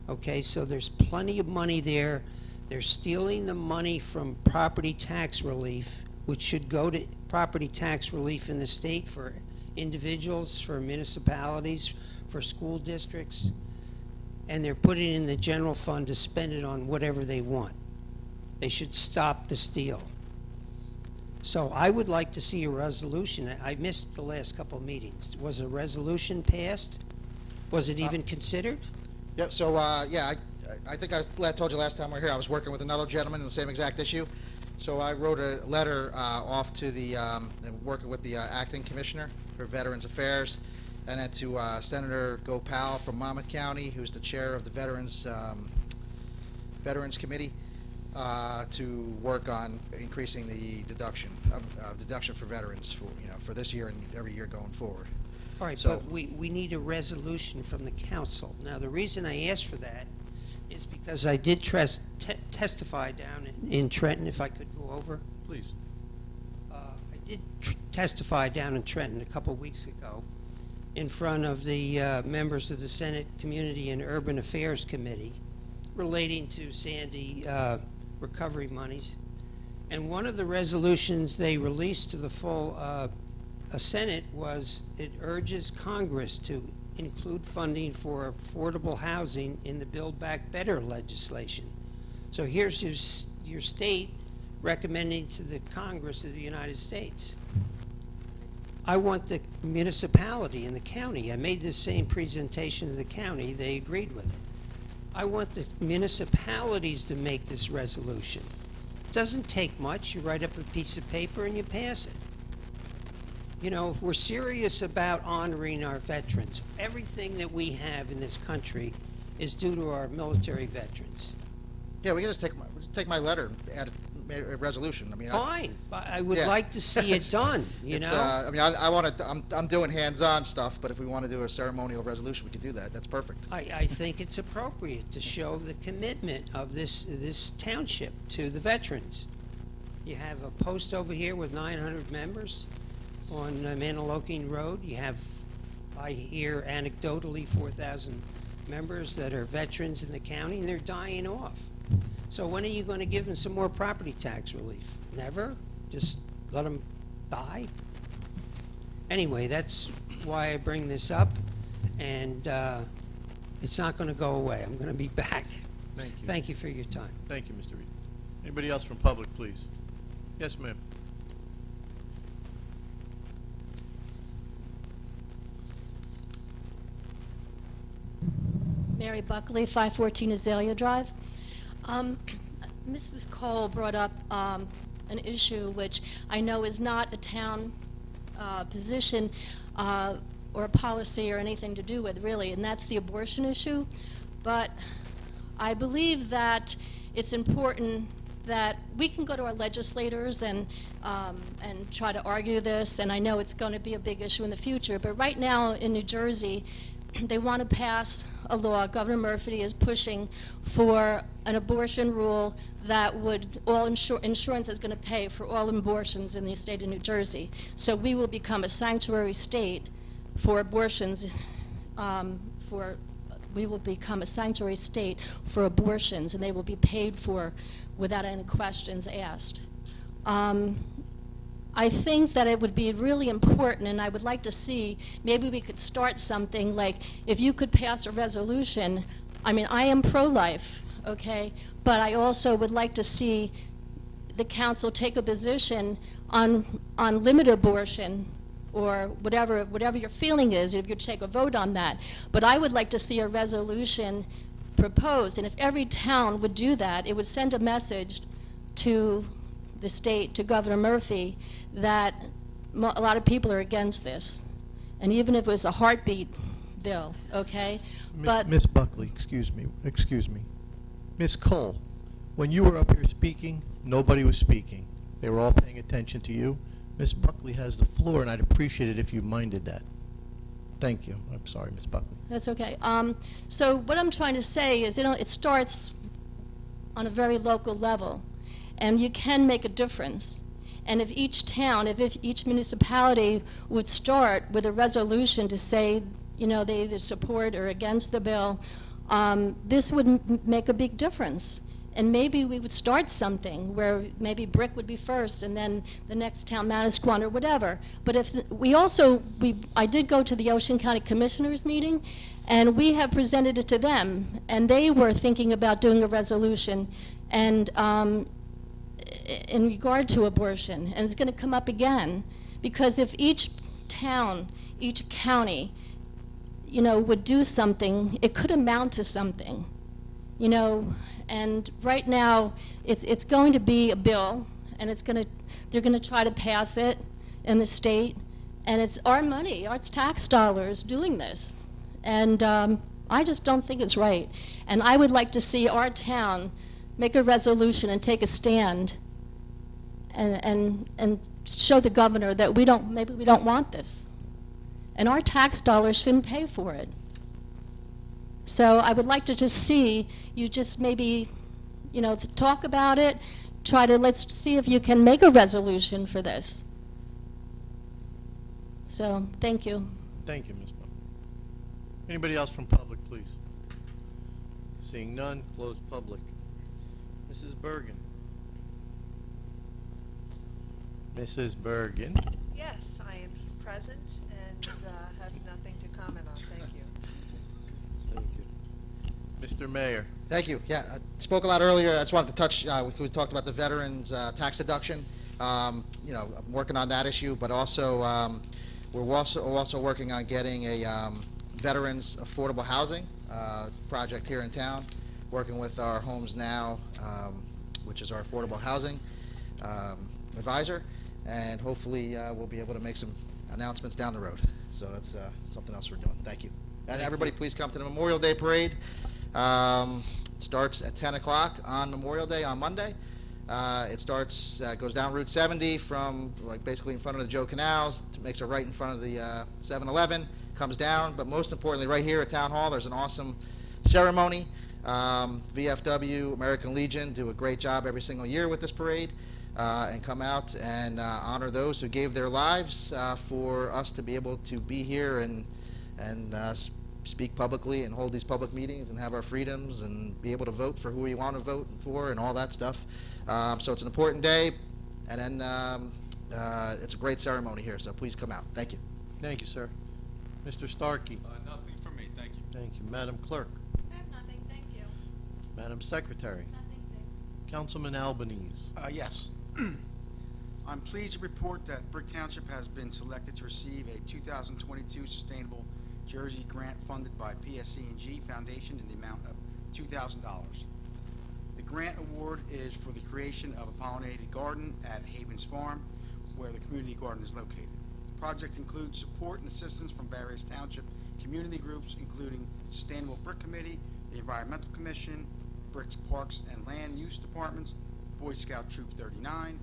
Okay, so there's plenty of money there. They're stealing the money from property tax relief, which should go to property tax relief in the state for individuals, for municipalities, for school districts, and they're putting it in the general fund to spend it on whatever they want. They should stop the steal. So I would like to see a resolution. I missed the last couple of meetings. Was a resolution passed? Was it even considered? Yep, so, yeah, I think I told you last time we were here, I was working with another gentleman on the same exact issue. So I wrote a letter off to the, working with the acting commissioner for Veterans Affairs, and then to Senator Gopal from Monmouth County, who's the chair of the Veterans Committee, to work on increasing the deduction for veterans for this year and every year going forward. All right, So- but we need a resolution from the council. Now, the reason I asked for that is because I did testify down in Trenton, if I could go over. Please. I did testify down in Trenton a couple weeks ago in front of the members of the Senate Community and Urban Affairs Committee relating to Sandy recovery monies. And one of the resolutions they released to the full Senate was it urges Congress to include funding for affordable housing in the Build Back Better legislation. So here's your state recommending to the Congress of the United States. I want the municipality and the county. I made this same presentation to the county. They agreed with it. I want the municipalities to make this resolution. It doesn't take much. You write up a piece of paper and you pass it. You know, if we're serious about honoring our veterans, everything that we have in this country is due to our military veterans. Yeah, we can just take my letter and add a resolution. I mean, Fine, but I would yeah. like to see it done, you It's, know? I mean, I want to. I'm doing hands-on stuff, but if we want to do a ceremonial resolution, we could do that. That's perfect. I think it's appropriate to show the commitment of this township to the veterans. You have a post over here with 900 members on Maniloking Road. You have, I hear anecdotally, 4,000 members that are veterans in the county, and they're dying off. So when are you going to give them some more property tax relief? Never? Just let them die? Anyway, that's why I bring this up, and it's not going to go away. I'm going to be back. Thank you. Thank you for your time. Thank you, Mr. Reed. Anybody else from public, please? Yes, ma'am. Mary Buckley, 514 Azalea Drive. Mrs. Cole brought up an issue which I know is not a town position or a policy or anything to do with, really, and that's the abortion issue. But I believe that it's important that we can go to our legislators and try to argue this, and I know it's going to be a big issue in the future, but right now in New Jersey, they want to pass a law. Governor Murphy is pushing for an abortion rule that would, insurance is going to pay for all abortions in the state of New Jersey. So we will become a sanctuary state for abortions, we will become a sanctuary state for abortions, and they will be paid for without any questions asked. I think that it would be really important, and I would like to see, maybe we could start something like, if you could pass a resolution, I mean, I am pro-life, okay, but I also would like to see the council take a position on limited abortion, or whatever your feeling is, if you take a vote on that. But I would like to see a resolution proposed, and if every town would do that, it would send a message to the state, to Governor Murphy, that a lot of people are against this. And even if it was a heartbeat bill, okay? But Miss Buckley, excuse me. Miss Cole, when you were up here speaking, nobody was speaking. They were all paying attention to you. Miss Buckley has the floor, and I'd appreciate it if you minded that. Thank you. I'm sorry, Ms. Buckley. That's okay. So what I'm trying to say is, it starts on a very local level, and you can make a difference. And if each town, if each municipality would start with a resolution to say, they either support or against the bill, this would make a big difference. And maybe we would start something where maybe Brick would be first and then the next town, Manasquan or whatever. But if I did go to the Ocean County Commissioners meeting, and we have presented it to them, and they were thinking about doing a resolution and in regard to abortion, and it's going to come up again, because if each town, each county, would do something, it could amount to something, and right now it's going to be a bill, and they're going to try to pass it in the state, and it's our money, it's tax dollars doing this, and I just don't think it's right. And I would like to see our town make a resolution and take a stand and show the governor that maybe we don't want this. And our tax dollars shouldn't pay for it. So I would like to just see you just maybe, talk about it, let's see if you can make a resolution for this. So, thank you. Thank you, Ms. Buckley. Anybody else from public, please? Seeing none, close public. Mrs. Bergen. Mrs. Bergen. Yes, I am present and have nothing to comment on. Thank you. Thank you. Mr. Mayor. Thank you. Yeah, I spoke a lot earlier. I just wanted to touch, we talked about the veterans tax deduction. I'm working on that issue, but also we're also working on getting a veterans affordable housing project here in town, working with our Homes Now, which is our affordable housing advisor, and hopefully we'll be able to make some announcements down the road. So that's something else we're doing. Thank you. And everybody, please come to the Memorial Day Parade. It starts at 10 o'clock on Memorial Day on Monday. It goes down Route 70 from basically in front of the Joe Canals, makes a right in front of the 7-Eleven, comes down, but most importantly right here at Town Hall there's an awesome ceremony. VFW, American Legion do a great job every single year with this parade, and come out and honor those who gave their lives for us to be able to be here and speak publicly and hold these public meetings and have our freedoms and be able to vote for who we want to vote for and all that stuff. So it's an important day, and then it's a great ceremony here, so please come out. Thank you. Thank you, sir. Mr. Starkey. Nothing from me, thank you. Thank you. Madam Clerk. I have nothing, thank you. Madam Secretary. Nothing, thanks. Councilman Albanese. Yes. I'm pleased to report that Brick Township has been selected to receive a 2022 Sustainable Jersey grant funded by PSE&G Foundation in the amount of $2,000. The grant award is for the creation of a pollinated garden at Havens Farm, where the community garden is located. The project includes support and assistance from various township community groups, including Sustainable Brick Committee, the Environmental Commission, Bricks, Parks, and Land Use Departments, Boy Scout Troop 39,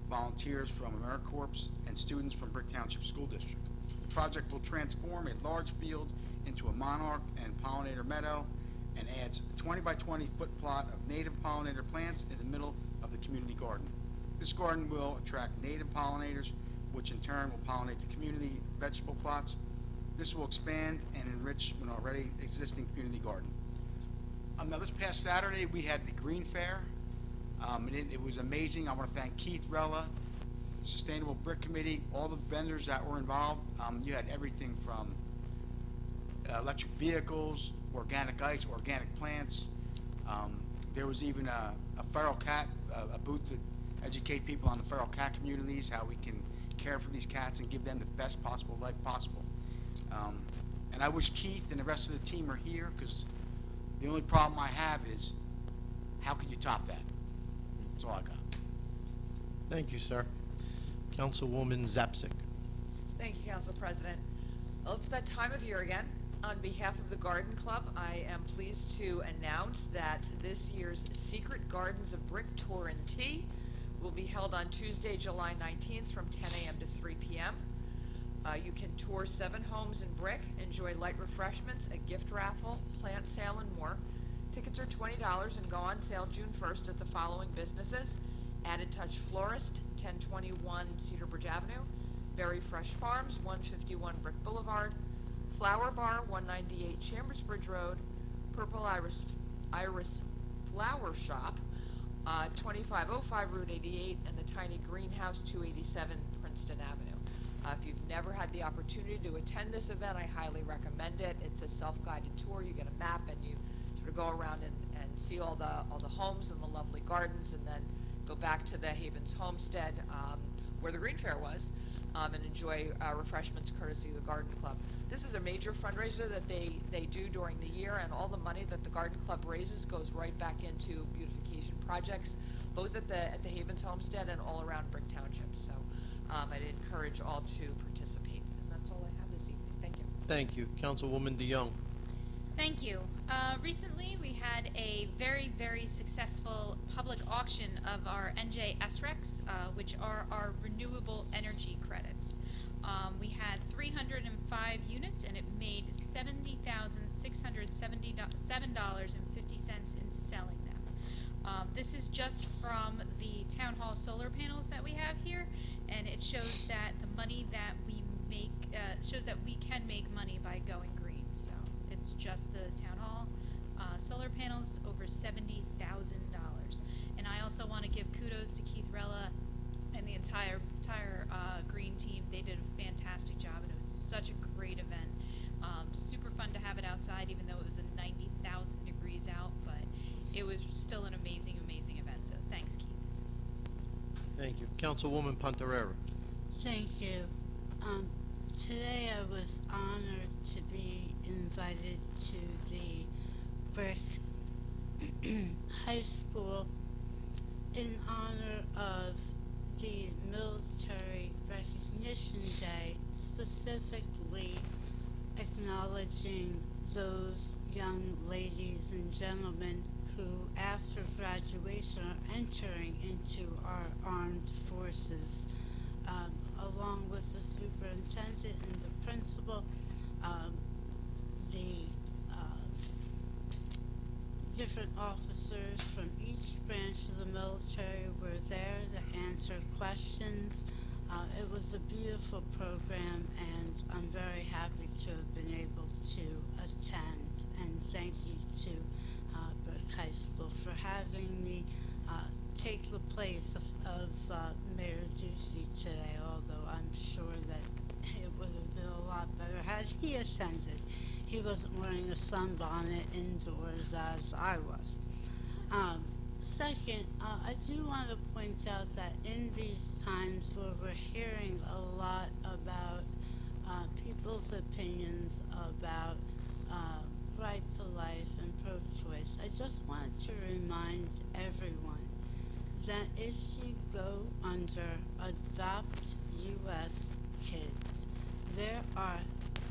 volunteers from AmeriCorps, and students from Brick Township School District. The project will transform a large field into a monarch and pollinator meadow and adds a 20 by 20 foot plot of native pollinator plants in the middle of the community garden. This garden will attract native pollinators, which in turn will pollinate the community vegetable plots. This will expand and enrich an already existing community garden. Now this past Saturday we had the Green Fair. It was amazing. I want to thank Keith Rella, the Sustainable Brick Committee, all the vendors that were involved. You had everything from electric vehicles, organic ice, organic plants. There was even a feral cat, a booth to educate people on the feral cat communities, how we can care for these cats and give them the best possible life possible. And I wish Keith and the rest of the team are here, because the only problem I have is, how could you top that? That's all I got. Thank you, sir. Councilwoman Zapsik. Thank you, Council President. Well, it's that time of year again. On behalf of the Garden Club, I am pleased to announce that this year's Secret Gardens of Brick Tour and Tea will be held on Tuesday, July 19th from 10 a.m. to 3 p.m. You can tour 7 homes in Brick, enjoy light refreshments, a gift raffle, plant sale, and more. Tickets are $20 and go on sale June 1st at the following businesses: Added Touch Florist, 1021 Cedar Bridge Avenue; Very Fresh Farms, 151 Brick Boulevard; Flower Bar, 198 Chambers Bridge Road; Purple Iris Flower Shop, 2505 Route 88, and the Tiny Greenhouse, 287 Princeton Avenue. If you've never had the opportunity to attend this event, I highly recommend it. It's a self-guided tour. You get a map and you sort of go around and see all the homes and the lovely gardens, and then go back to the Havens Homestead, where the Green Fair was, and enjoy refreshments courtesy of the Garden Club. This is a major fundraiser that they do during the year, and all the money that the Garden Club raises goes right back into beautification projects, both at the Havens Homestead and all around Brick Township. So I'd encourage all to participate. And that's all I have this evening. Thank you. Thank you. Councilwoman DeYoung. Thank you. Recently, we had a very, very successful public auction of our NJ SRECs, which are our renewable energy credits. We had 305 units, and it made $70,677.50 in selling them. This is just from the town hall solar panels that we have here, and it shows that the money that we make shows that we can make money by going green. So it's just the town hall solar panels, over $70,000. And I also want to give kudos to Keith Rella and the entire green team. They did a fantastic job, and it was such a great event. Super fun to have it outside, even though it was 90,000 degrees out, but it was still an amazing, amazing event. So thanks, Keith. Thank you. Councilwoman Pontarera. Thank you. Today I was honored to be invited to the Brick High School in honor of the Military Recognition Day, specifically acknowledging those young ladies and gentlemen who, after graduation, are entering into our armed forces. Along with the superintendent and the principal, the different officers from each branch of the military were there to answer questions. It was a beautiful program, and I'm very happy to have been able to attend. And thank you to Brick High School for having me take the place of Mayor Ducey today, although I'm sure that it would have been a lot better had he attended. He wasn't wearing a sunbonnet indoors as I was. Second, I do want to point out that in these times where we're hearing a lot about people's opinions about right to life and pro-choice, I just wanted to remind everyone that if you go under Adopt US Kids, there are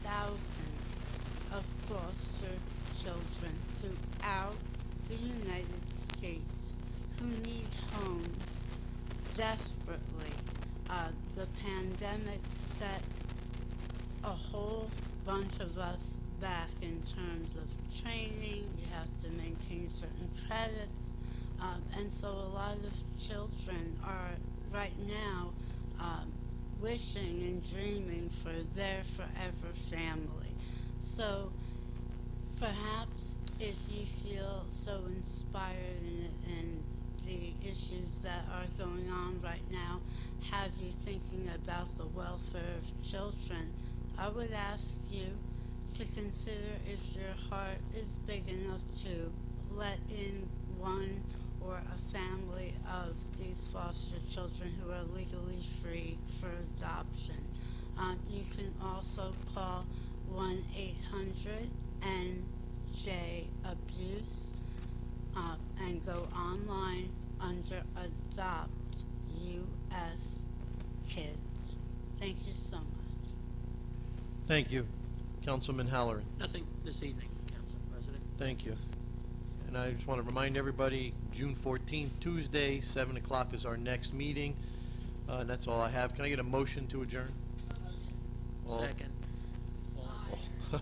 thousands of foster children throughout the United States who need homes desperately. The pandemic set a whole bunch of us back in terms of training. You have to maintain certain credits. And so a lot of children are right now wishing and dreaming for their forever family. So perhaps if you feel so inspired in the issues that are going on right now, have you thinking about the welfare of children, I would ask you to consider if your heart is big enough to let in one or a family of these foster children who are legally free for adoption. You can also call 1-800-NJ-ABUSE and go online under Adopt US Kids. Thank you so much. Thank you. Councilman Halloran. Nothing this evening, Council President. Thank you. And I just want to remind everybody, June 14th, Tuesday, 7 o'clock is our next meeting. That's all I have. Can I get a motion to adjourn? Second. All-